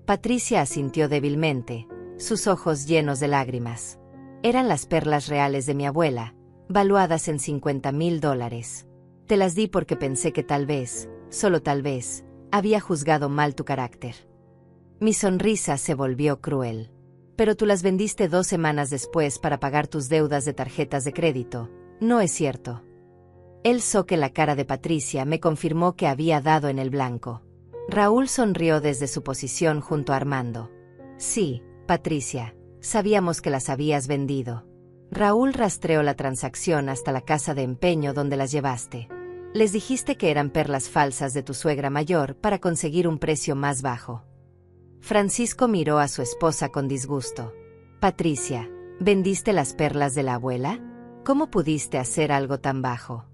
Patricia asintió débilmente, sus ojos llenos de lágrimas. Eran las perlas reales de mi abuela, valuadas en $50,000. Te las di porque pensé que tal vez, solo tal vez, había juzgado mal tu carácter. Mi sonrisa se volvió cruel. «Pero tú las vendiste 2 semanas después para pagar tus deudas de tarjetas de crédito, ¿no es cierto?». El soque en la cara de Patricia me confirmó que había dado en el blanco. Raúl sonrió desde su posición junto a Armando. «Sí, Patricia, sabíamos que las habías vendido». Raúl rastreó la transacción hasta la casa de empeño donde las llevaste. «Les dijiste que eran perlas falsas de tu suegra mayor para conseguir un precio más bajo». Francisco miró a su esposa con disgusto. «Patricia, ¿vendiste las perlas de la abuela? ¿Cómo pudiste hacer algo tan bajo?».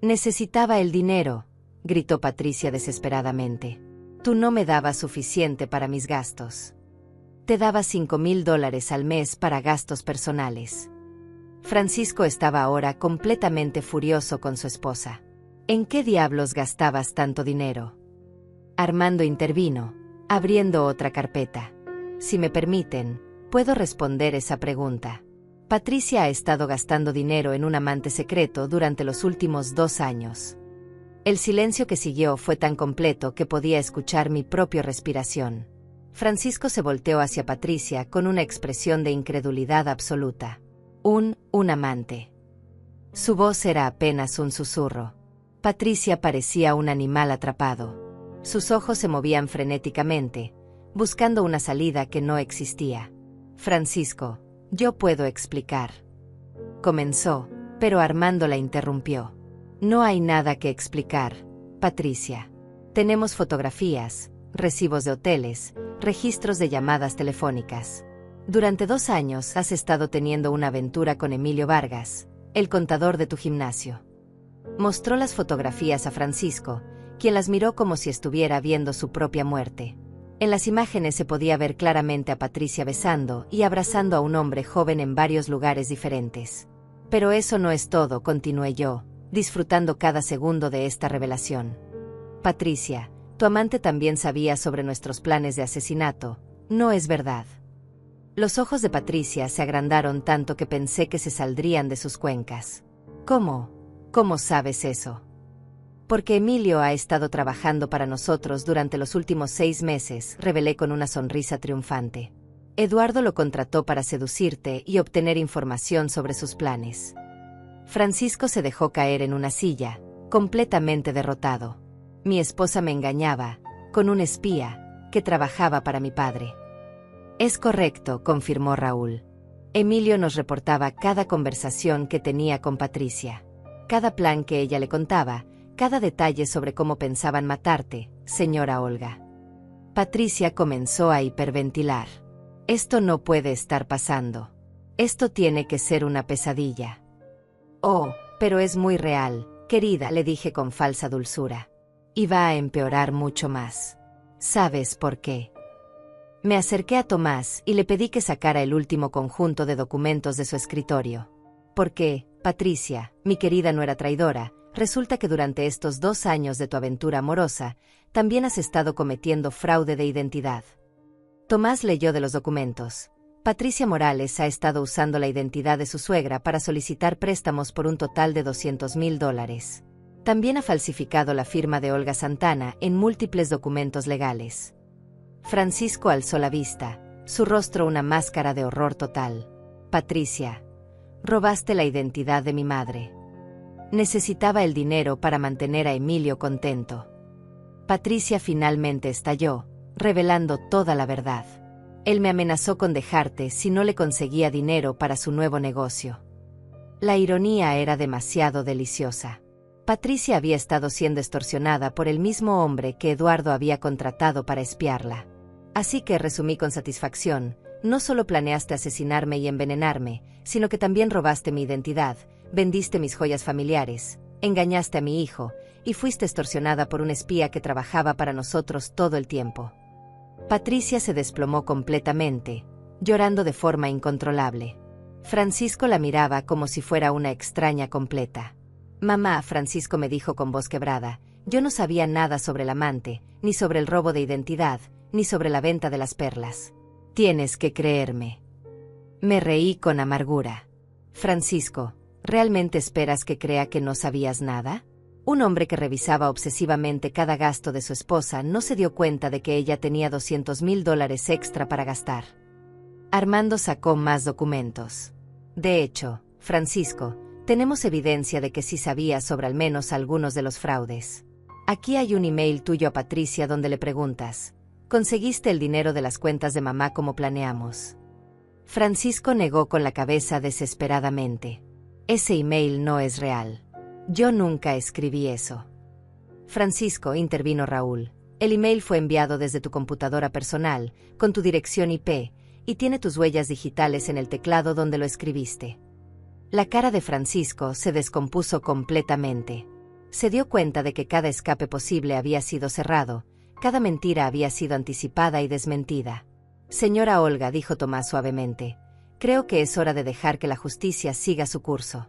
«Necesitaba el dinero», gritó Patricia desesperadamente. «Tú no me dabas suficiente para mis gastos. Te daba $5,000 al mes para gastos personales». Francisco estaba ahora completamente furioso con su esposa. «¿En qué diablos gastabas tanto dinero?». Armando intervino, abriendo otra carpeta. «Si me permiten, puedo responder esa pregunta. Patricia ha estado gastando dinero en un amante secreto durante los últimos 2 años». El silencio que siguió fue tan completo que podía escuchar mi propia respiración. Francisco se volteó hacia Patricia con una expresión de incredulidad absoluta. Un amante. Su voz era apenas un susurro. Patricia parecía un animal atrapado. Sus ojos se movían frenéticamente, buscando una salida que no existía. Francisco, yo puedo explicar. Comenzó, pero Armando la interrumpió. No hay nada que explicar, Patricia. Tenemos fotografías, recibos de hoteles, registros de llamadas telefónicas. Durante 2 años has estado teniendo una aventura con Emilio Vargas, el contador de tu gimnasio. Mostró las fotografías a Francisco, quien las miró como si estuviera viendo su propia muerte. En las imágenes se podía ver claramente a Patricia besando y abrazando a un hombre joven en varios lugares diferentes. Pero eso no es todo, continué yo, disfrutando cada segundo de esta revelación. Patricia, tu amante también sabía sobre nuestros planes de asesinato, ¿no es verdad? Los ojos de Patricia se agrandaron tanto que pensé que se saldrían de sus cuencas. ¿Cómo? ¿Cómo sabes eso? Porque Emilio ha estado trabajando para nosotros durante los últimos 6 meses, revelé con una sonrisa triunfante. Eduardo lo contrató para seducirte y obtener información sobre sus planes. Francisco se dejó caer en una silla, completamente derrotado. Mi esposa me engañaba, con un espía, que trabajaba para mi padre. Es correcto, confirmó Raúl. Emilio nos reportaba cada conversación que tenía con Patricia. Cada plan que ella le contaba, cada detalle sobre cómo pensaban matarte, señora Olga. Patricia comenzó a hiperventilar. Esto no puede estar pasando. Esto tiene que ser una pesadilla. Oh, pero es muy real, querida, le dije con falsa dulzura. Y va a empeorar mucho más. ¿Sabes por qué? Me acerqué a Tomás y le pedí que sacara el último conjunto de documentos de su escritorio. Porque, Patricia, mi querida nuera traidora, resulta que durante estos 2 años de tu aventura amorosa, también has estado cometiendo fraude de identidad. Tomás leyó de los documentos. Patricia Morales ha estado usando la identidad de su suegra para solicitar préstamos por un total de $200,000. También ha falsificado la firma de Olga Santana en múltiples documentos legales. Francisco alzó la vista, su rostro una máscara de horror total. Patricia, robaste la identidad de mi madre. Necesitaba el dinero para mantener a Emilio contento. Patricia finalmente estalló, revelando toda la verdad. Él me amenazó con dejarte si no le conseguía dinero para su nuevo negocio. La ironía era demasiado deliciosa. Patricia había estado siendo extorsionada por el mismo hombre que Eduardo había contratado para espiarla. Así que resumí con satisfacción, no solo planeaste asesinarme y envenenarme, sino que también robaste mi identidad, vendiste mis joyas familiares, engañaste a mi hijo, y fuiste extorsionada por un espía que trabajaba para nosotros todo el tiempo. Patricia se desplomó completamente, llorando de forma incontrolable. Francisco la miraba como si fuera una extraña completa. Mamá, Francisco me dijo con voz quebrada, yo no sabía nada sobre el amante, ni sobre el robo de identidad, ni sobre la venta de las perlas. Tienes que creerme. Me reí con amargura. Francisco, ¿realmente esperas que crea que no sabías nada? Un hombre que revisaba obsesivamente cada gasto de su esposa no se dio cuenta de que ella tenía $200,000 extra para gastar. Armando sacó más documentos. De hecho, Francisco, tenemos evidencia de que sí sabía sobre al menos algunos de los fraudes. Aquí hay un email tuyo a Patricia donde le preguntas, ¿conseguiste el dinero de las cuentas de mamá como planeamos? Francisco negó con la cabeza desesperadamente. Ese email no es real. Yo nunca escribí eso. Francisco, intervino Raúl, el email fue enviado desde tu computadora personal, con tu dirección IP, y tiene tus huellas digitales en el teclado donde lo escribiste. La cara de Francisco se descompuso completamente. Se dio cuenta de que cada escape posible había sido cerrado, cada mentira había sido anticipada y desmentida. Señora Olga, dijo Tomás suavemente, creo que es hora de dejar que la justicia siga su curso.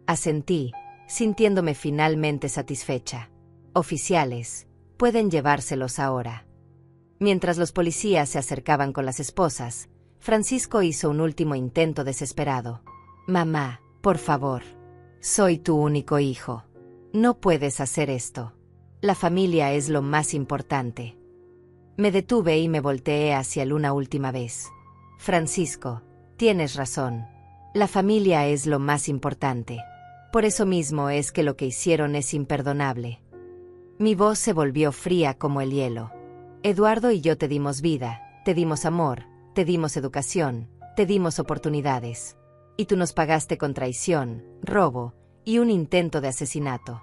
Asentí, sintiéndome finalmente satisfecha. Oficiales, pueden llevárselos ahora. Mientras los policías se acercaban con las esposas, Francisco hizo un último intento desesperado. Mamá, por favor. Soy tu único hijo. No puedes hacer esto. La familia es lo más importante. Me detuve y me volteé hacia él una última vez. Francisco, tienes razón. La familia es lo más importante. Por eso mismo es que lo que hicieron es imperdonable. Mi voz se volvió fría como el hielo. Eduardo y yo te dimos vida, te dimos amor, te dimos educación, te dimos oportunidades. Y tú nos pagaste con traición, robo y un intento de asesinato.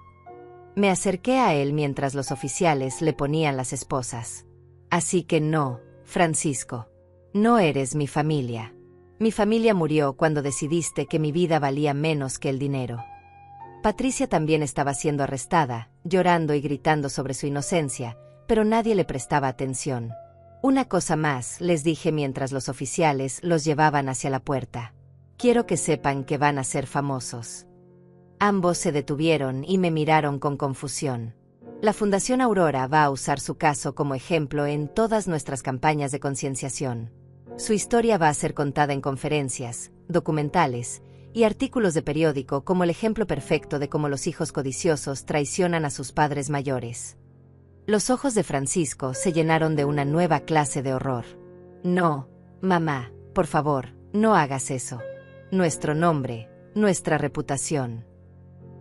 Me acerqué a él mientras los oficiales le ponían las esposas. Así que no, Francisco. No eres mi familia. Mi familia murió cuando decidiste que mi vida valía menos que el dinero. Patricia también estaba siendo arrestada, llorando y gritando sobre su inocencia, pero nadie le prestaba atención. Una cosa más, les dije mientras los oficiales los llevaban hacia la puerta. Quiero que sepan que van a ser famosos. Ambos se detuvieron y me miraron con confusión. La Fundación Aurora va a usar su caso como ejemplo en todas nuestras campañas de concienciación. Su historia va a ser contada en conferencias, documentales y artículos de periódico como el ejemplo perfecto de cómo los hijos codiciosos traicionan a sus padres mayores. Los ojos de Francisco se llenaron de una nueva clase de horror. No, mamá, por favor, no hagas eso. Nuestro nombre, nuestra reputación.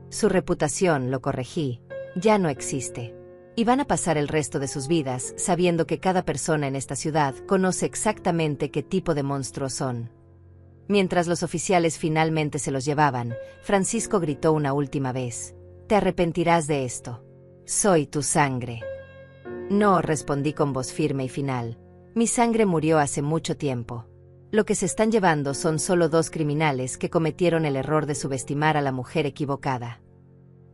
Su reputación, lo corregí, ya no existe. Y van a pasar el resto de sus vidas sabiendo que cada persona en esta ciudad conoce exactamente qué tipo de monstruos son. Mientras los oficiales finalmente se los llevaban, Francisco gritó una última vez. Te arrepentirás de esto. Soy tu sangre. No, respondí con voz firme y final. Mi sangre murió hace mucho tiempo. Lo que se están llevando son solo dos criminales que cometieron el error de subestimar a la mujer equivocada.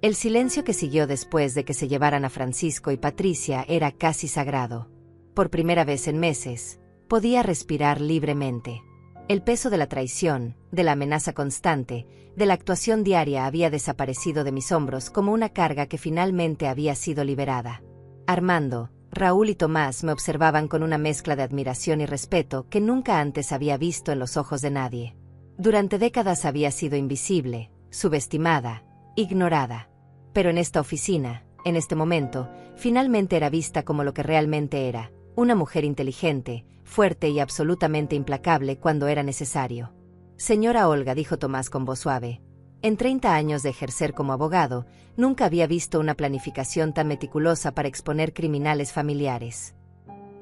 El silencio que siguió después de que se llevaran a Francisco y Patricia era casi sagrado. Por primera vez en meses, podía respirar libremente. El peso de la traición, de la amenaza constante, de la actuación diaria había desaparecido de mis hombros como una carga que finalmente había sido liberada. Armando, Raúl y Tomás me observaban con una mezcla de admiración y respeto que nunca antes había visto en los ojos de nadie. Durante décadas había sido invisible, subestimada, ignorada. Pero en esta oficina, en este momento, finalmente era vista como lo que realmente era, una mujer inteligente, fuerte y absolutamente implacable cuando era necesario. Señora Olga, dijo Tomás con voz suave, en 30 años de ejercer como abogado, nunca había visto una planificación tan meticulosa para exponer criminales familiares.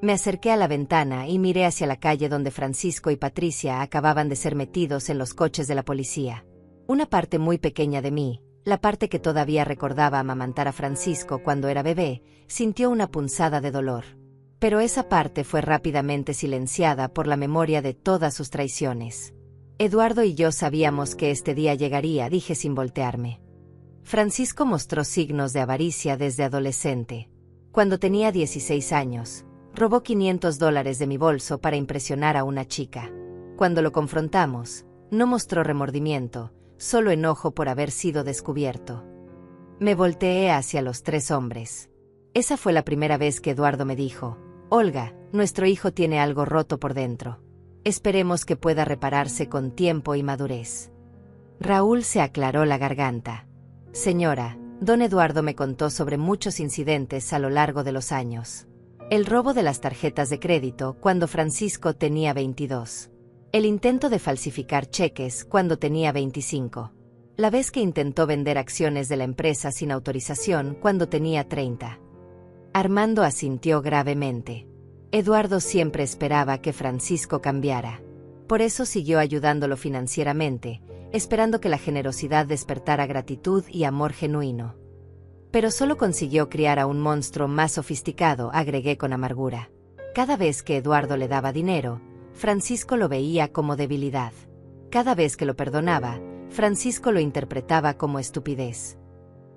Me acerqué a la ventana y miré hacia la calle donde Francisco y Patricia acababan de ser metidos en los coches de la policía. Una parte muy pequeña de mí, la parte que todavía recordaba amamantar a Francisco cuando era bebé, sintió una punzada de dolor. Pero esa parte fue rápidamente silenciada por la memoria de todas sus traiciones. Eduardo y yo sabíamos que este día llegaría, dije sin voltearme. Francisco mostró signos de avaricia desde adolescente. Cuando tenía 16 años, robó $500 de mi bolso para impresionar a una chica. Cuando lo confrontamos, no mostró remordimiento, solo enojo por haber sido descubierto. Me volteé hacia los tres hombres. Esa fue la primera vez que Eduardo me dijo, Olga, nuestro hijo tiene algo roto por dentro. Esperemos que pueda repararse con tiempo y madurez. Raúl se aclaró la garganta. Señora, don Eduardo me contó sobre muchos incidentes a lo largo de los años. El robo de las tarjetas de crédito cuando Francisco tenía 22. El intento de falsificar cheques cuando tenía 25. La vez que intentó vender acciones de la empresa sin autorización cuando tenía 30. Armando asintió gravemente. Eduardo siempre esperaba que Francisco cambiara. Por eso siguió ayudándolo financieramente, esperando que la generosidad despertara gratitud y amor genuino. Pero solo consiguió criar a un monstruo más sofisticado, agregué con amargura. Cada vez que Eduardo le daba dinero, Francisco lo veía como debilidad. Cada vez que lo perdonaba, Francisco lo interpretaba como estupidez.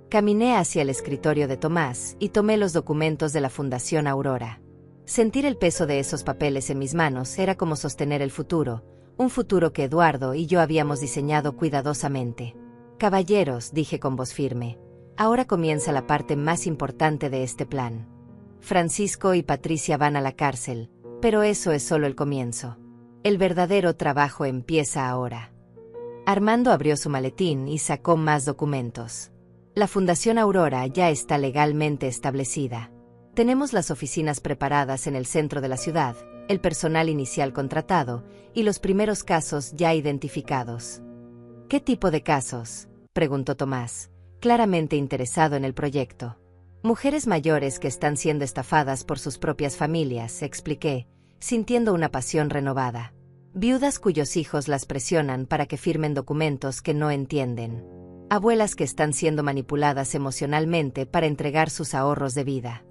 Caminé hacia el escritorio de Tomás y tomé los documentos de la Fundación Aurora. Sentir el peso de esos papeles en mis manos era como sostener el futuro, un futuro que Eduardo y yo habíamos diseñado cuidadosamente. Caballeros, dije con voz firme, ahora comienza la parte más importante de este plan. Francisco y Patricia van a la cárcel, pero eso es solo el comienzo. El verdadero trabajo empieza ahora. Armando abrió su maletín y sacó más documentos. La Fundación Aurora ya está legalmente establecida. Tenemos las oficinas preparadas en el centro de la ciudad, el personal inicial contratado y los primeros casos ya identificados. ¿Qué tipo de casos?, preguntó Tomás, claramente interesado en el proyecto. Mujeres mayores que están siendo estafadas por sus propias familias, expliqué, sintiendo una pasión renovada. Viudas cuyos hijos las presionan para que firmen documentos que no entienden. Abuelas que están siendo manipuladas emocionalmente para entregar sus ahorros de vida.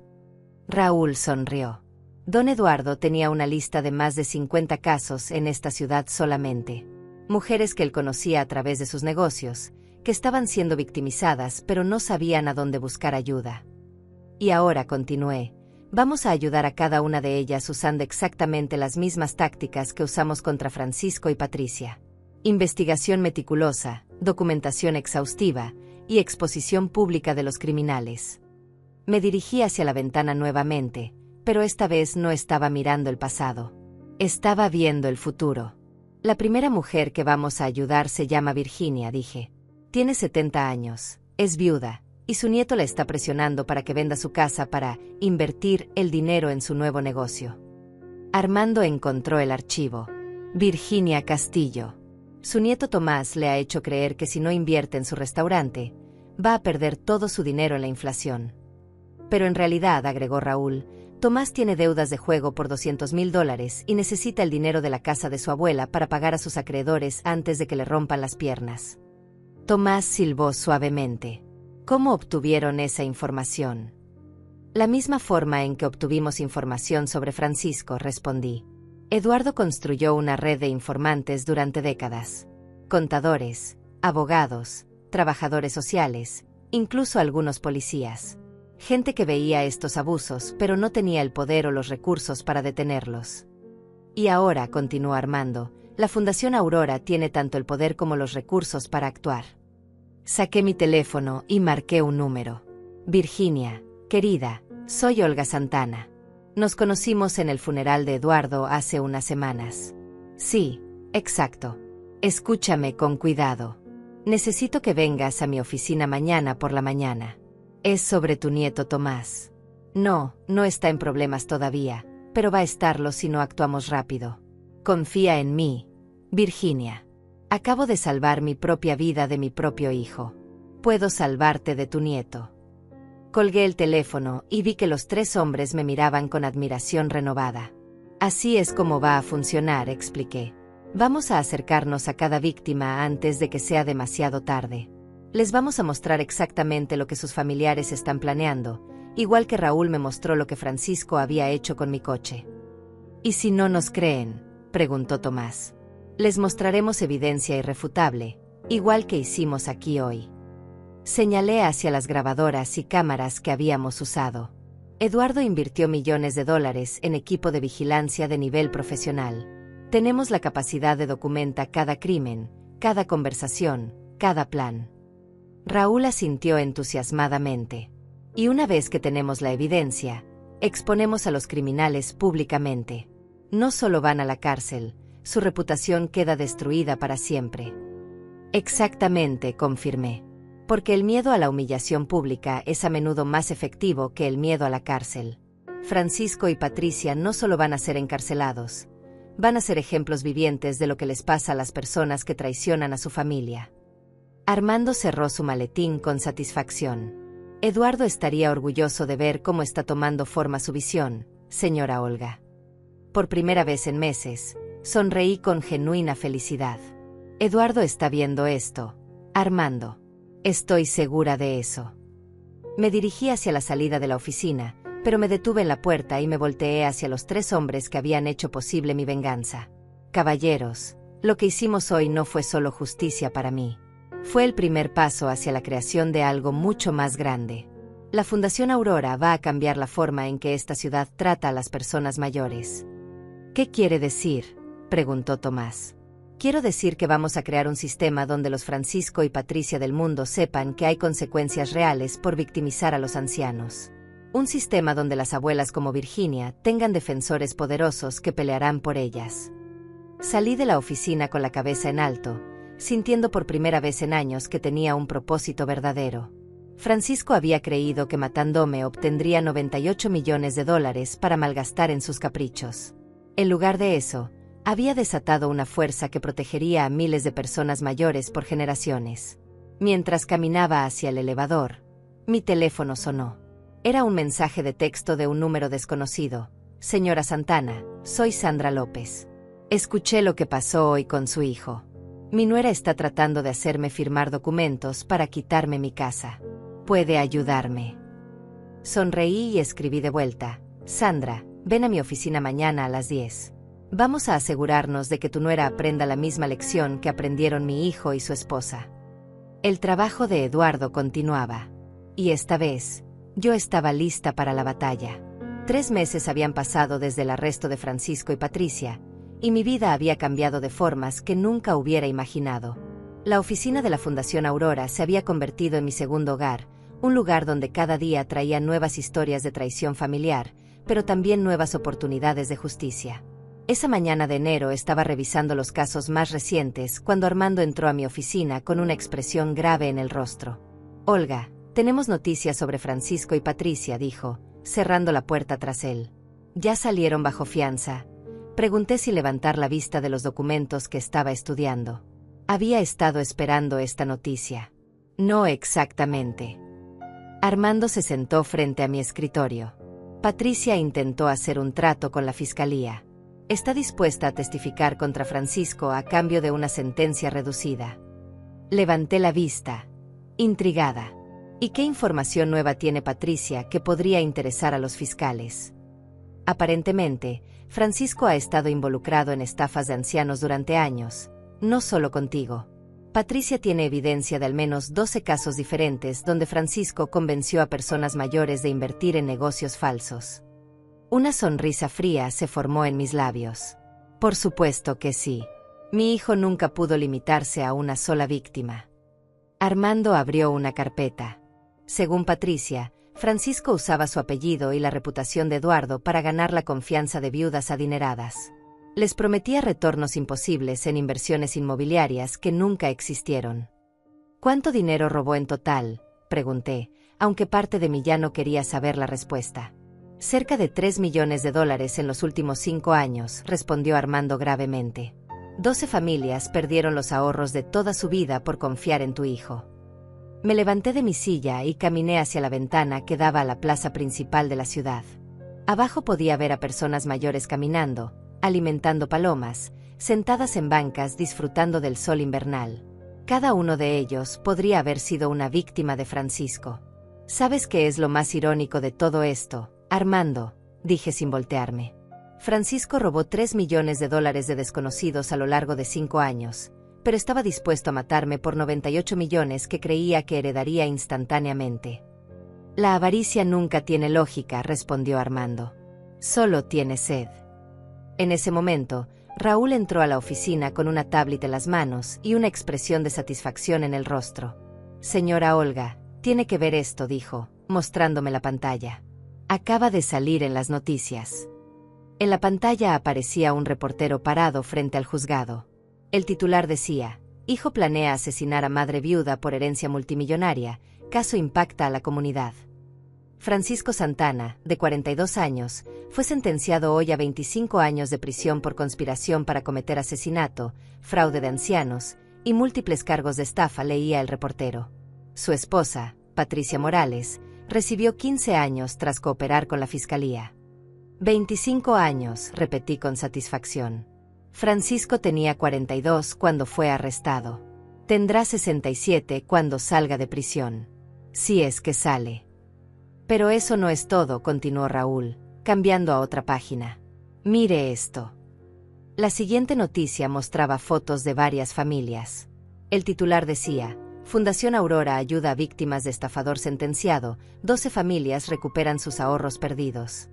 Raúl sonrió. Don Eduardo tenía una lista de más de 50 casos en esta ciudad solamente. Mujeres que él conocía a través de sus negocios, que estaban siendo victimizadas pero no sabían a dónde buscar ayuda. Y ahora, continué, vamos a ayudar a cada una de ellas usando exactamente las mismas tácticas que usamos contra Francisco y Patricia. Investigación meticulosa, documentación exhaustiva y exposición pública de los criminales. Me dirigí hacia la ventana nuevamente, pero esta vez no estaba mirando el pasado. Estaba viendo el futuro. La primera mujer que vamos a ayudar se llama Virginia, dije. Tiene 70 años, es viuda, y su nieto la está presionando para que venda su casa para invertir el dinero en su nuevo negocio. Armando encontró el archivo. Virginia Castillo. Su nieto Tomás le ha hecho creer que si no invierte en su restaurante, va a perder todo su dinero en la inflación. Pero en realidad, agregó Raúl, Tomás tiene deudas de juego por $200,000 y necesita el dinero de la casa de su abuela para pagar a sus acreedores antes de que le rompan las piernas. Tomás silbó suavemente. ¿Cómo obtuvieron esa información? La misma forma en que obtuvimos información sobre Francisco, respondí. Eduardo construyó una red de informantes durante décadas. Contadores, abogados, trabajadores sociales, incluso algunos policías. Gente que veía estos abusos pero no tenía el poder o los recursos para detenerlos. Y ahora, continuó Armando, la Fundación Aurora tiene tanto el poder como los recursos para actuar. Saqué mi teléfono y marqué un número. Virginia, querida, soy Olga Santana. Nos conocimos en el funeral de Eduardo hace unas semanas. Sí, exacto. Escúchame con cuidado. Necesito que vengas a mi oficina mañana por la mañana. Es sobre tu nieto Tomás. No está en problemas todavía, pero va a estarlo si no actuamos rápido. Confía en mí, Virginia. Acabo de salvar mi propia vida de mi propio hijo. Puedo salvarte de tu nieto. Colgué el teléfono y vi que los 3 hombres me miraban con admiración renovada. Así es como va a funcionar, expliqué. Vamos a acercarnos a cada víctima antes de que sea demasiado tarde. Les vamos a mostrar exactamente lo que sus familiares están planeando, igual que Raúl me mostró lo que Francisco había hecho con mi coche. ¿Y si no nos creen?, preguntó Tomás. Les mostraremos evidencia irrefutable, igual que hicimos aquí hoy. Señalé hacia las grabadoras y cámaras que habíamos usado. Eduardo invirtió millones de dólares en equipo de vigilancia de nivel profesional. Tenemos la capacidad de documentar cada crimen, cada conversación, cada plan. Raúl asintió entusiasmadamente. Y una vez que tenemos la evidencia, exponemos a los criminales públicamente. No solo van a la cárcel, su reputación queda destruida para siempre. Exactamente, confirmé. Porque el miedo a la humillación pública es a menudo más efectivo que el miedo a la cárcel. Francisco y Patricia no solo van a ser encarcelados, van a ser ejemplos vivientes de lo que les pasa a las personas que traicionan a su familia. Armando cerró su maletín con satisfacción. Eduardo estaría orgulloso de ver cómo está tomando forma su visión, señora Olga. Por primera vez en meses, sonreí con genuina felicidad. Eduardo está viendo esto, Armando. Estoy segura de eso. Me dirigí hacia la salida de la oficina, pero me detuve en la puerta y me volteé hacia los 3 hombres que habían hecho posible mi venganza. Caballeros, lo que hicimos hoy no fue solo justicia para mí. Fue el primer paso hacia la creación de algo mucho más grande. La Fundación Aurora va a cambiar la forma en que esta ciudad trata a las personas mayores. ¿Qué quiere decir?, preguntó Tomás. Quiero decir que vamos a crear un sistema donde los Francisco y Patricia del mundo sepan que hay consecuencias reales por victimizar a los ancianos. Un sistema donde las abuelas como Virginia tengan defensores poderosos que pelearán por ellas. Salí de la oficina con la cabeza en alto, sintiendo por primera vez en años que tenía un propósito verdadero. Francisco había creído que matándome obtendría 98 millones de dólares para malgastar en sus caprichos. En lugar de eso, había desatado una fuerza que protegería a miles de personas mayores por generaciones. Mientras caminaba hacia el elevador, mi teléfono sonó. Era un mensaje de texto de un número desconocido. Señora Santana, soy Sandra López. Escuché lo que pasó hoy con su hijo. Mi nuera está tratando de hacerme firmar documentos para quitarme mi casa. ¿Puede ayudarme? Sonreí y escribí de vuelta. Sandra, ven a mi oficina mañana a las 10. Vamos a asegurarnos de que tu nuera aprenda la misma lección que aprendieron mi hijo y su esposa. El trabajo de Eduardo continuaba. Y esta vez, yo estaba lista para la batalla. 3 meses habían pasado desde el arresto de Francisco y Patricia, y mi vida había cambiado de formas que nunca hubiera imaginado. La oficina de la Fundación Aurora se había convertido en mi segundo hogar, un lugar donde cada día traía nuevas historias de traición familiar, pero también nuevas oportunidades de justicia. Esa mañana de enero estaba revisando los casos más recientes cuando Armando entró a mi oficina con una expresión grave en el rostro. Olga, tenemos noticias sobre Francisco y Patricia, dijo, cerrando la puerta tras él. ¿Ya salieron bajo fianza? Pregunté sin levantar la vista de los documentos que estaba estudiando. Había estado esperando esta noticia. No exactamente. Armando se sentó frente a mi escritorio. Patricia intentó hacer un trato con la fiscalía. Está dispuesta a testificar contra Francisco a cambio de una sentencia reducida. Levanté la vista, intrigada. ¿Y qué información nueva tiene Patricia que podría interesar a los fiscales? Aparentemente, Francisco ha estado involucrado en estafas de ancianos durante años, no solo contigo. Patricia tiene evidencia de al menos 12 casos diferentes donde Francisco convenció a personas mayores de invertir en negocios falsos. Una sonrisa fría se formó en mis labios. Por supuesto que sí. Mi hijo nunca pudo limitarse a una sola víctima. Armando abrió una carpeta. Según Patricia, Francisco usaba su apellido y la reputación de Eduardo para ganar la confianza de viudas adineradas. Les prometía retornos imposibles en inversiones inmobiliarias que nunca existieron. ¿Cuánto dinero robó en total?, pregunté, aunque parte de mí ya no quería saber la respuesta. Cerca de 3 millones de dólares en los últimos 5 años, respondió Armando gravemente. 12 familias perdieron los ahorros de toda su vida por confiar en tu hijo. Me levanté de mi silla y caminé hacia la ventana que daba a la plaza principal de la ciudad. Abajo podía ver a personas mayores caminando, alimentando palomas, sentadas en bancas disfrutando del sol invernal. Cada uno de ellos podría haber sido una víctima de Francisco. ¿Sabes qué es lo más irónico de todo esto, Armando?, dije sin voltearme. Francisco robó 3 millones de dólares de desconocidos a lo largo de 5 años, pero estaba dispuesto a matarme por 98 millones que creía que heredaría instantáneamente. La avaricia nunca tiene lógica, respondió Armando. Solo tiene sed. En ese momento, Raúl entró a la oficina con una tablet en las manos y una expresión de satisfacción en el rostro. Señora Olga, tiene que ver esto, dijo, mostrándome la pantalla. Acaba de salir en las noticias. En la pantalla aparecía un reportero parado frente al juzgado. El titular decía: hijo planea asesinar a madre viuda por herencia multimillonaria, caso impacta a la comunidad. Francisco Santana, de 42 años, fue sentenciado hoy a 25 años de prisión por conspiración para cometer asesinato, fraude de ancianos y múltiples cargos de estafa, leía el reportero. Su esposa, Patricia Morales, recibió 15 años tras cooperar con la fiscalía. 25 años, repetí con satisfacción. Francisco tenía 42 cuando fue arrestado. Tendrá 67 cuando salga de prisión. Si es que sale. Pero eso no es todo, continuó Raúl, cambiando a otra página. Mire esto. La siguiente noticia mostraba fotos de varias familias. El titular decía: Fundación Aurora ayuda a víctimas de estafador sentenciado, 12 familias recuperan sus ahorros perdidos.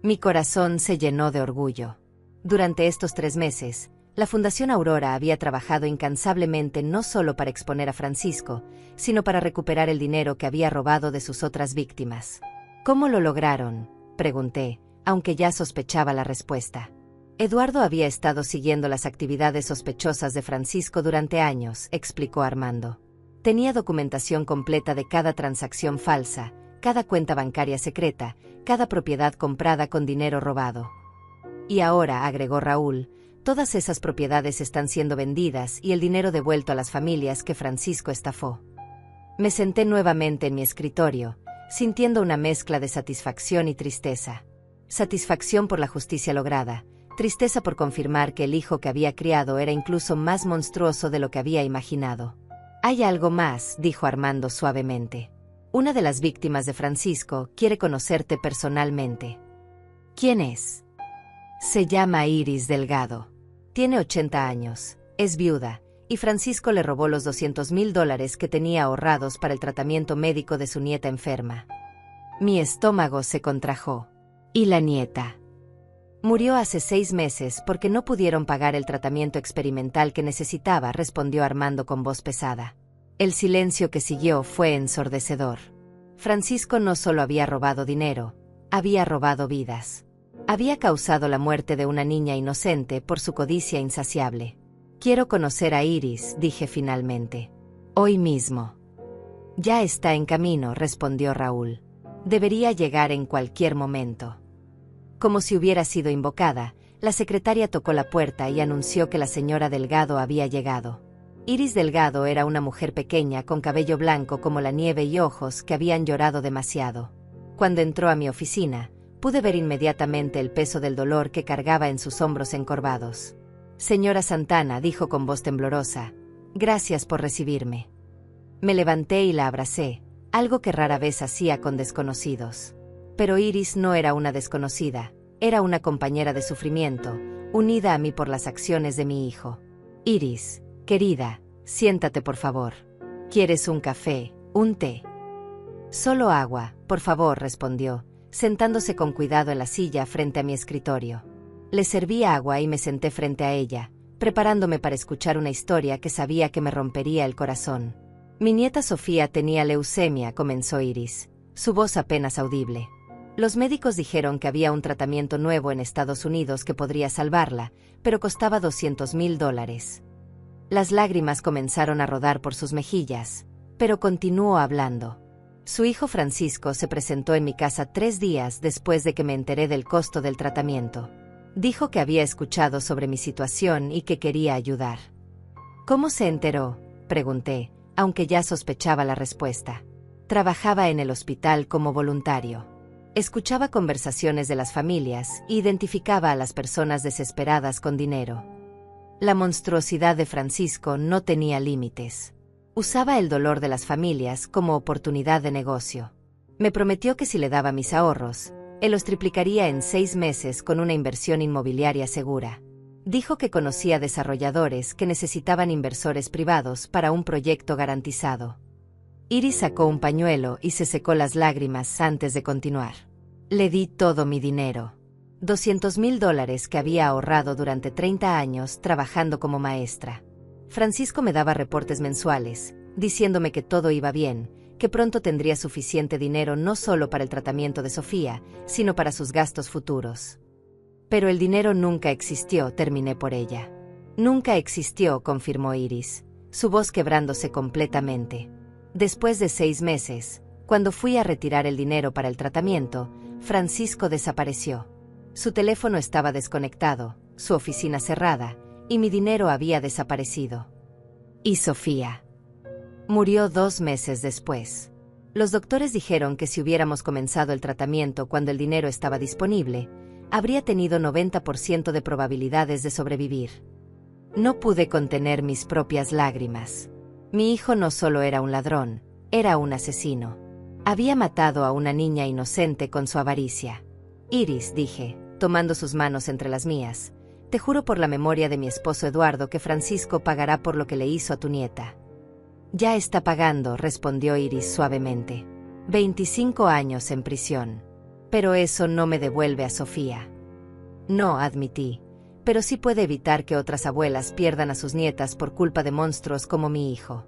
Mi corazón se llenó de orgullo. Durante estos 3 meses, la Fundación Aurora había trabajado incansablemente no solo para exponer a Francisco, sino para recuperar el dinero que había robado de sus otras víctimas. ¿Cómo lo lograron?, pregunté, aunque ya sospechaba la respuesta. Eduardo había estado siguiendo las actividades sospechosas de Francisco durante años, explicó Armando. Tenía documentación completa de cada transacción falsa, cada cuenta bancaria secreta, cada propiedad comprada con dinero robado. Y ahora, agregó Raúl, todas esas propiedades están siendo vendidas y el dinero devuelto a las familias que Francisco estafó. Me senté nuevamente en mi escritorio, sintiendo una mezcla de satisfacción y tristeza. Satisfacción por la justicia lograda, tristeza por confirmar que el hijo que había criado era incluso más monstruoso de lo que había imaginado. «Hay algo más», dijo Armando suavemente. «Una de las víctimas de Francisco quiere conocerte personalmente». «¿Quién es?» «Se llama Iris Delgado. Tiene 80 años, es viuda, y Francisco le robó los $200,000 que tenía ahorrados para el tratamiento médico de su nieta enferma». Mi estómago se contrajo. «¿Y la nieta?» «Murió hace 6 meses porque no pudieron pagar el tratamiento experimental que necesitaba», respondió Armando con voz pesada. El silencio que siguió fue ensordecedor. Francisco no solo había robado dinero, había robado vidas. Había causado la muerte de una niña inocente por su codicia insaciable. «Quiero conocer a Iris», dije finalmente. «Hoy mismo». «Ya está en camino», respondió Raúl. «Debería llegar en cualquier momento». Como si hubiera sido invocada, la secretaria tocó la puerta y anunció que la señora Delgado había llegado. Iris Delgado era una mujer pequeña con cabello blanco como la nieve y ojos que habían llorado demasiado. Cuando entró a mi oficina, pude ver inmediatamente el peso del dolor que cargaba en sus hombros encorvados. «Señora Santana», dijo con voz temblorosa, «gracias por recibirme». Me levanté y la abracé, algo que rara vez hacía con desconocidos. Pero Iris no era una desconocida, era una compañera de sufrimiento, unida a mí por las acciones de mi hijo. «Iris, querida, siéntate por favor. ¿Quieres un café, un té?» «Solo agua, por favor», respondió, sentándose con cuidado en la silla frente a mi escritorio. Le serví agua y me senté frente a ella, preparándome para escuchar una historia que sabía que me rompería el corazón. «Mi nieta Sofía tenía leucemia», comenzó Iris, su voz apenas audible. «Los médicos dijeron que había un tratamiento nuevo en Estados Unidos que podría salvarla, pero costaba $200,000. Las lágrimas comenzaron a rodar por sus mejillas, pero continuó hablando. «Su hijo Francisco se presentó en mi casa 3 días después de que me enteré del costo del tratamiento. Dijo que había escuchado sobre mi situación y que quería ayudar». «¿Cómo se enteró?», pregunté, aunque ya sospechaba la respuesta. Trabajaba en el hospital como voluntario. Escuchaba conversaciones de las familias e identificaba a las personas desesperadas con dinero. La monstruosidad de Francisco no tenía límites. Usaba el dolor de las familias como oportunidad de negocio. Me prometió que si le daba mis ahorros, él los triplicaría en 6 meses con una inversión inmobiliaria segura. Dijo que conocía desarrolladores que necesitaban inversores privados para un proyecto garantizado. Iris sacó un pañuelo y se secó las lágrimas antes de continuar. «Le di todo mi dinero. $200,000 que había ahorrado durante 30 años trabajando como maestra. Francisco me daba reportes mensuales, diciéndome que todo iba bien, que pronto tendría suficiente dinero no solo para el tratamiento de Sofía, sino para sus gastos futuros. Pero el dinero nunca existió», terminé por ella. «Nunca existió», confirmó Iris, su voz quebrándose completamente. «Después de 6 meses, cuando fui a retirar el dinero para el tratamiento, Francisco desapareció. Su teléfono estaba desconectado, su oficina cerrada, y mi dinero había desaparecido. Y Sofía murió 2 meses después. Los doctores dijeron que si hubiéramos comenzado el tratamiento cuando el dinero estaba disponible, habría tenido 90% de probabilidades de sobrevivir. No pude contener mis propias lágrimas. Mi hijo no solo era un ladrón, era un asesino. Había matado a una niña inocente con su avaricia. «Iris», dije, tomando sus manos entre las mías, «te juro por la memoria de mi esposo Eduardo que Francisco pagará por lo que le hizo a tu nieta». «Ya está pagando», respondió Iris suavemente. 25 años en prisión. «Pero eso no me devuelve a Sofía». «No», admití, «pero sí puede evitar que otras abuelas pierdan a sus nietas por culpa de monstruos como mi hijo».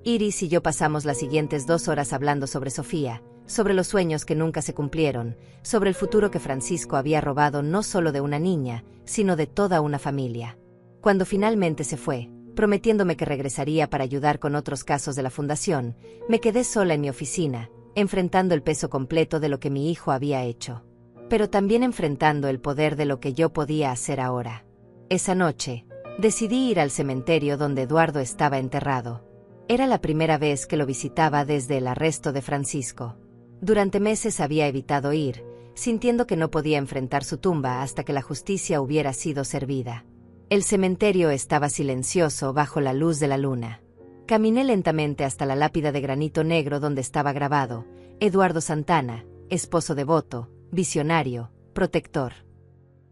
Iris y yo pasamos las siguientes 2 horas hablando sobre Sofía, sobre los sueños que nunca se cumplieron, sobre el futuro que Francisco había robado no solo de una niña, sino de toda una familia. Cuando finalmente se fue, prometiéndome que regresaría para ayudar con otros casos de la fundación, me quedé sola en mi oficina, enfrentando el peso completo de lo que mi hijo había hecho. Pero también enfrentando el poder de lo que yo podía hacer ahora. Esa noche, decidí ir al cementerio donde Eduardo estaba enterrado. Era la primera vez que lo visitaba desde el arresto de Francisco. Durante meses había evitado ir, sintiendo que no podía enfrentar su tumba hasta que la justicia hubiera sido servida. El cementerio estaba silencioso bajo la luz de la luna. Caminé lentamente hasta la lápida de granito negro donde estaba grabado: Eduardo Santana, esposo devoto, visionario, protector.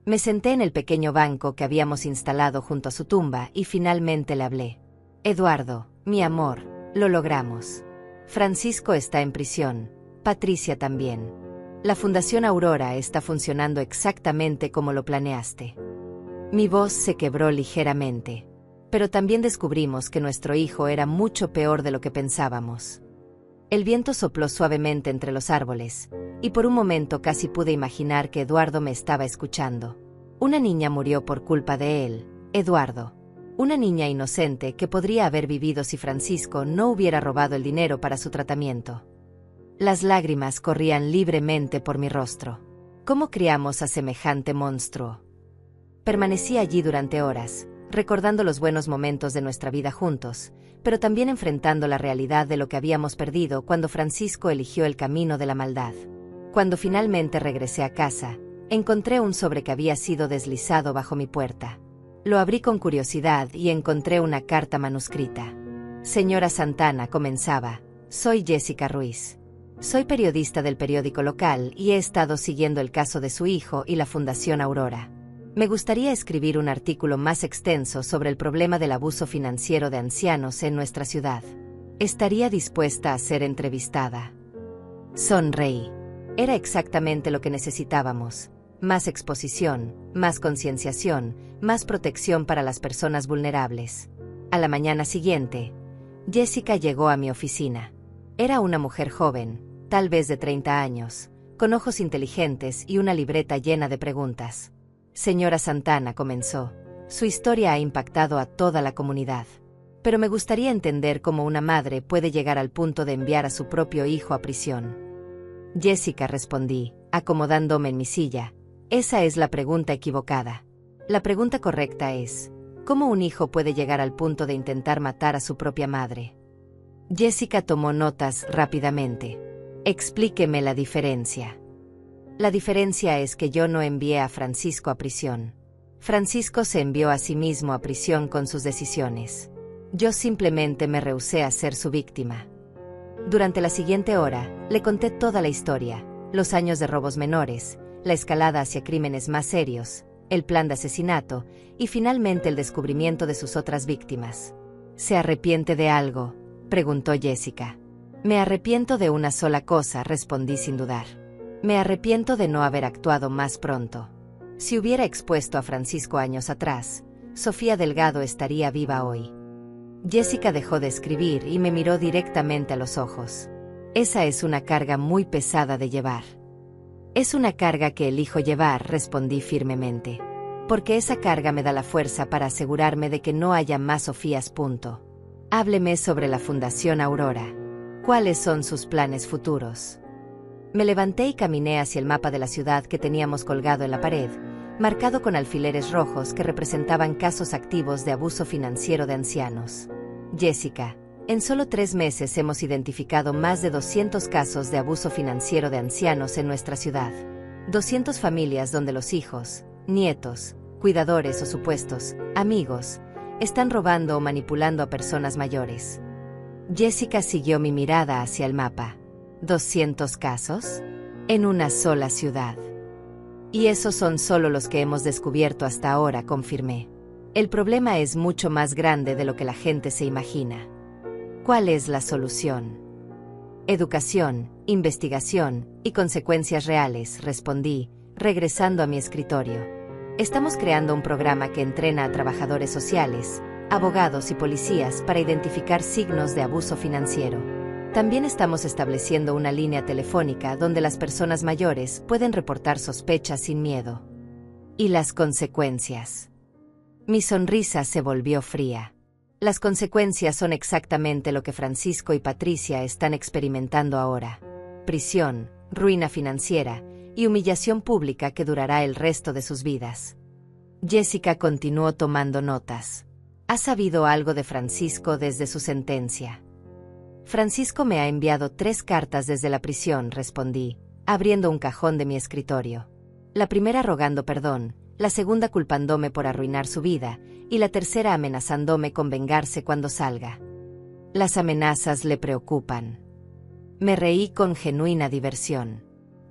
Me senté en el pequeño banco que habíamos instalado junto a su tumba y finalmente le hablé. Eduardo, mi amor, lo logramos. Francisco está en prisión, Patricia también. La Fundación Aurora está funcionando exactamente como lo planeaste. Mi voz se quebró ligeramente. Pero también descubrimos que nuestro hijo era mucho peor de lo que pensábamos. El viento sopló suavemente entre los árboles, y por un momento casi pude imaginar que Eduardo me estaba escuchando. Una niña murió por culpa de él, Eduardo. Una niña inocente que podría haber vivido si Francisco no hubiera robado el dinero para su tratamiento. Las lágrimas corrían libremente por mi rostro. ¿Cómo criamos a semejante monstruo? Permanecí allí durante horas, recordando los buenos momentos de nuestra vida juntos, pero también enfrentando la realidad de lo que habíamos perdido cuando Francisco eligió el camino de la maldad. Cuando finalmente regresé a casa, encontré un sobre que había sido deslizado bajo mi puerta. Lo abrí con curiosidad y encontré una carta manuscrita. Señora Santana, comenzaba, soy Jessica Ruiz. Soy periodista del periódico local y he estado siguiendo el caso de su hijo y la Fundación Aurora. Me gustaría escribir un artículo más extenso sobre el problema del abuso financiero de ancianos en nuestra ciudad. Estaría dispuesta a ser entrevistada. Sonreí. Era exactamente lo que necesitábamos. Más exposición, más concienciación, más protección para las personas vulnerables. A la mañana siguiente, Jessica llegó a mi oficina. Era una mujer joven, tal vez de 30 años, con ojos inteligentes y una libreta llena de preguntas. Señora Santana, comenzó, su historia ha impactado a toda la comunidad. Pero me gustaría entender cómo una madre puede llegar al punto de enviar a su propio hijo a prisión. Jessica, respondí, acomodándome en mi silla. Esa es la pregunta equivocada. La pregunta correcta es, ¿cómo un hijo puede llegar al punto de intentar matar a su propia madre? Jessica tomó notas rápidamente. Explíqueme la diferencia. La diferencia es que yo no envié a Francisco a prisión. Francisco se envió a sí mismo a prisión con sus decisiones. Yo simplemente me rehusé a ser su víctima. Durante la siguiente hora, le conté toda la historia, los años de robos menores, la escalada hacia crímenes más serios, el plan de asesinato y finalmente el descubrimiento de sus otras víctimas. ¿Se arrepiente de algo?, preguntó Jessica. Me arrepiento de una sola cosa, respondí sin dudar. Me arrepiento de no haber actuado más pronto. Si hubiera expuesto a Francisco años atrás, Sofía Delgado estaría viva hoy. Jessica dejó de escribir y me miró directamente a los ojos. Esa es una carga muy pesada de llevar. Es una carga que elijo llevar, respondí firmemente. Porque esa carga me da la fuerza para asegurarme de que no haya más Sofías. Hábleme sobre la Fundación Aurora. ¿Cuáles son sus planes futuros? Me levanté y caminé hacia el mapa de la ciudad que teníamos colgado en la pared, marcado con alfileres rojos que representaban casos activos de abuso financiero de ancianos. Jessica, en solo 3 meses hemos identificado más de 200 casos de abuso financiero de ancianos en nuestra ciudad. 200 familias donde los hijos, nietos, cuidadores o supuestos amigos están robando o manipulando a personas mayores. Jessica siguió mi mirada hacia el mapa. ¿200 casos? En una sola ciudad. Y esos son solo los que hemos descubierto hasta ahora, confirmé. El problema es mucho más grande de lo que la gente se imagina. ¿Cuál es la solución? Educación, investigación y consecuencias reales, respondí, regresando a mi escritorio. Estamos creando un programa que entrena a trabajadores sociales, abogados y policías para identificar signos de abuso financiero. También estamos estableciendo una línea telefónica donde las personas mayores pueden reportar sospechas sin miedo. ¿Y las consecuencias? Mi sonrisa se volvió fría. Las consecuencias son exactamente lo que Francisco y Patricia están experimentando ahora. Prisión, ruina financiera y humillación pública que durará el resto de sus vidas. Jessica continuó tomando notas. ¿Has sabido algo de Francisco desde su sentencia? Francisco me ha enviado 3 cartas desde la prisión, respondí, abriendo un cajón de mi escritorio. La primera rogando perdón, la segunda culpándome por arruinar su vida, y la tercera amenazándome con vengarse cuando salga. Las amenazas le preocupan. Me reí con genuina diversión.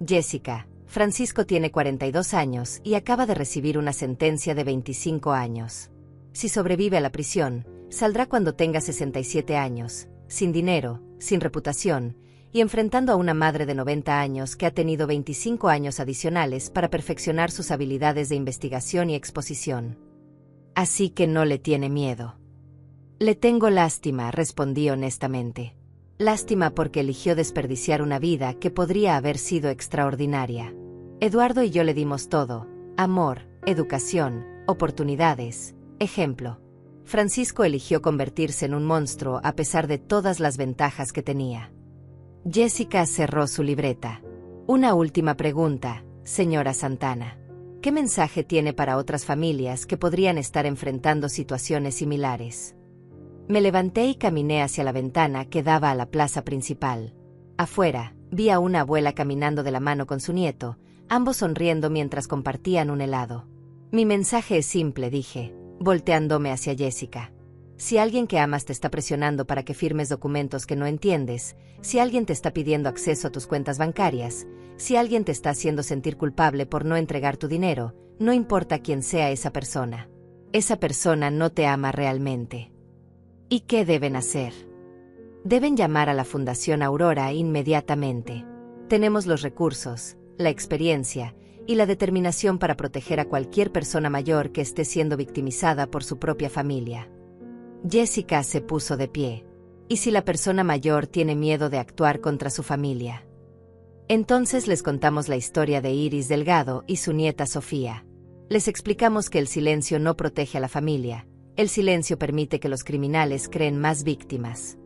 Jessica, Francisco tiene 42 años y acaba de recibir una sentencia de 25 años. Si sobrevive a la prisión, saldrá cuando tenga 67 años, sin dinero, sin reputación, y enfrentando a una madre de 90 años que ha tenido 25 años adicionales para perfeccionar sus habilidades de investigación y exposición. Así que no le tiene miedo. Le tengo lástima, respondí honestamente. Lástima porque eligió desperdiciar una vida que podría haber sido extraordinaria. Eduardo y yo le dimos todo: amor, educación, oportunidades, ejemplo. Francisco eligió convertirse en un monstruo a pesar de todas las ventajas que tenía. Jessica cerró su libreta. Una última pregunta, señora Santana. ¿Qué mensaje tiene para otras familias que podrían estar enfrentando situaciones similares? Me levanté y caminé hacia la ventana que daba a la plaza principal. Afuera, vi a una abuela caminando de la mano con su nieto, ambos sonriendo mientras compartían un helado. Mi mensaje es simple, dije, volteándome hacia Jessica. Si alguien que amas te está presionando para que firmes documentos que no entiendes, si alguien te está pidiendo acceso a tus cuentas bancarias, si alguien te está haciendo sentir culpable por no entregar tu dinero, no importa quién sea esa persona no te ama realmente. ¿Y qué deben hacer? Deben llamar a la Fundación Aurora inmediatamente. Tenemos los recursos, la experiencia y la determinación para proteger a cualquier persona mayor que esté siendo victimizada por su propia familia. Jessica se puso de pie. ¿Y si la persona mayor tiene miedo de actuar contra su familia? Entonces les contamos la historia de Iris Delgado y su nieta Sofía. Les explicamos que el silencio no protege a la familia, el silencio permite que los criminales creen más víctimas.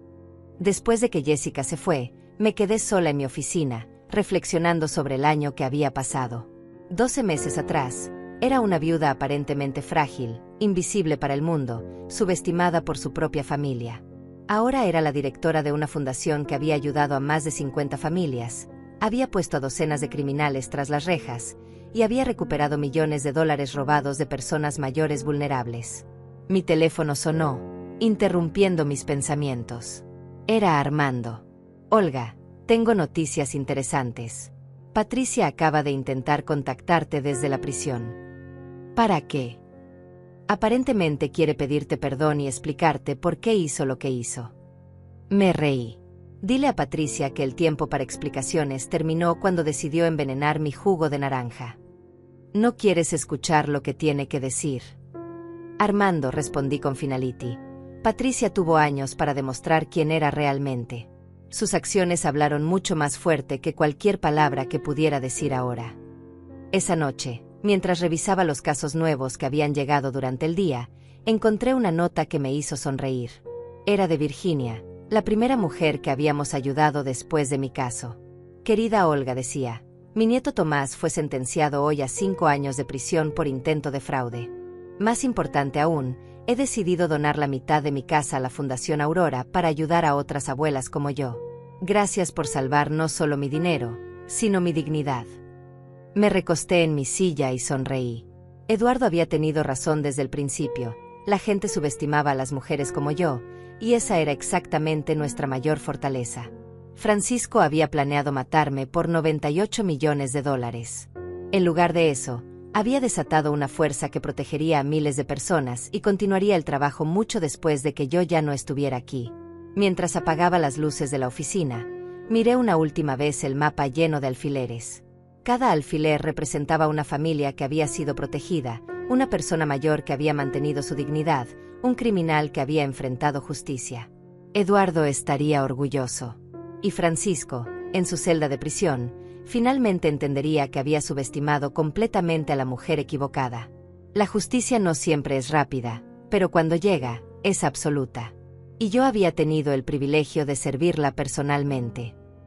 Después de que Jessica se fue, me quedé sola en mi oficina, reflexionando sobre el año que había pasado. 12 meses atrás, era una viuda aparentemente frágil, invisible para el mundo, subestimada por su propia familia. Ahora era la directora de una fundación que había ayudado a más de 50 familias, había puesto a docenas de criminales tras las rejas, y había recuperado millones de dólares robados de personas mayores vulnerables. Mi teléfono sonó, interrumpiendo mis pensamientos. Era Armando. Olga, tengo noticias interesantes. Patricia acaba de intentar contactarte desde la prisión. ¿Para qué? Aparentemente quiere pedirte perdón y explicarte por qué hizo lo que hizo. Me reí. Dile a Patricia que el tiempo para explicaciones terminó cuando decidió envenenar mi jugo de naranja. No quieres escuchar lo que tiene que decir. Armando, respondí con finality. Patricia tuvo años para demostrar quién era realmente. Sus acciones hablaron mucho más fuerte que cualquier palabra que pudiera decir ahora. Esa noche, mientras revisaba los casos nuevos que habían llegado durante el día, encontré una nota que me hizo sonreír. Era de Virginia, la primera mujer que habíamos ayudado después de mi caso. Querida Olga, decía, mi nieto Tomás fue sentenciado hoy a 5 años de prisión por intento de fraude. Más importante aún, he decidido donar la mitad de mi casa a la Fundación Aurora para ayudar a otras abuelas como yo. Gracias por salvar no solo mi dinero, sino mi dignidad. Me recosté en mi silla y sonreí. Eduardo había tenido razón desde el principio. La gente subestimaba a las mujeres como yo, y esa era exactamente nuestra mayor fortaleza. Francisco había planeado matarme por $98 millones. En lugar de eso, había desatado una fuerza que protegería a miles de personas y continuaría el trabajo mucho después de que yo ya no estuviera aquí. Mientras apagaba las luces de la oficina, miré una última vez el mapa lleno de alfileres. Cada alfiler representaba una familia que había sido protegida, una persona mayor que había mantenido su dignidad, un criminal que había enfrentado justicia. Eduardo estaría orgulloso. Y Francisco, en su celda de prisión, finalmente entendería que había subestimado completamente a la mujer equivocada. La justicia no siempre es rápida, pero cuando llega, es absoluta. Y yo había tenido el privilegio de servirla personalmente.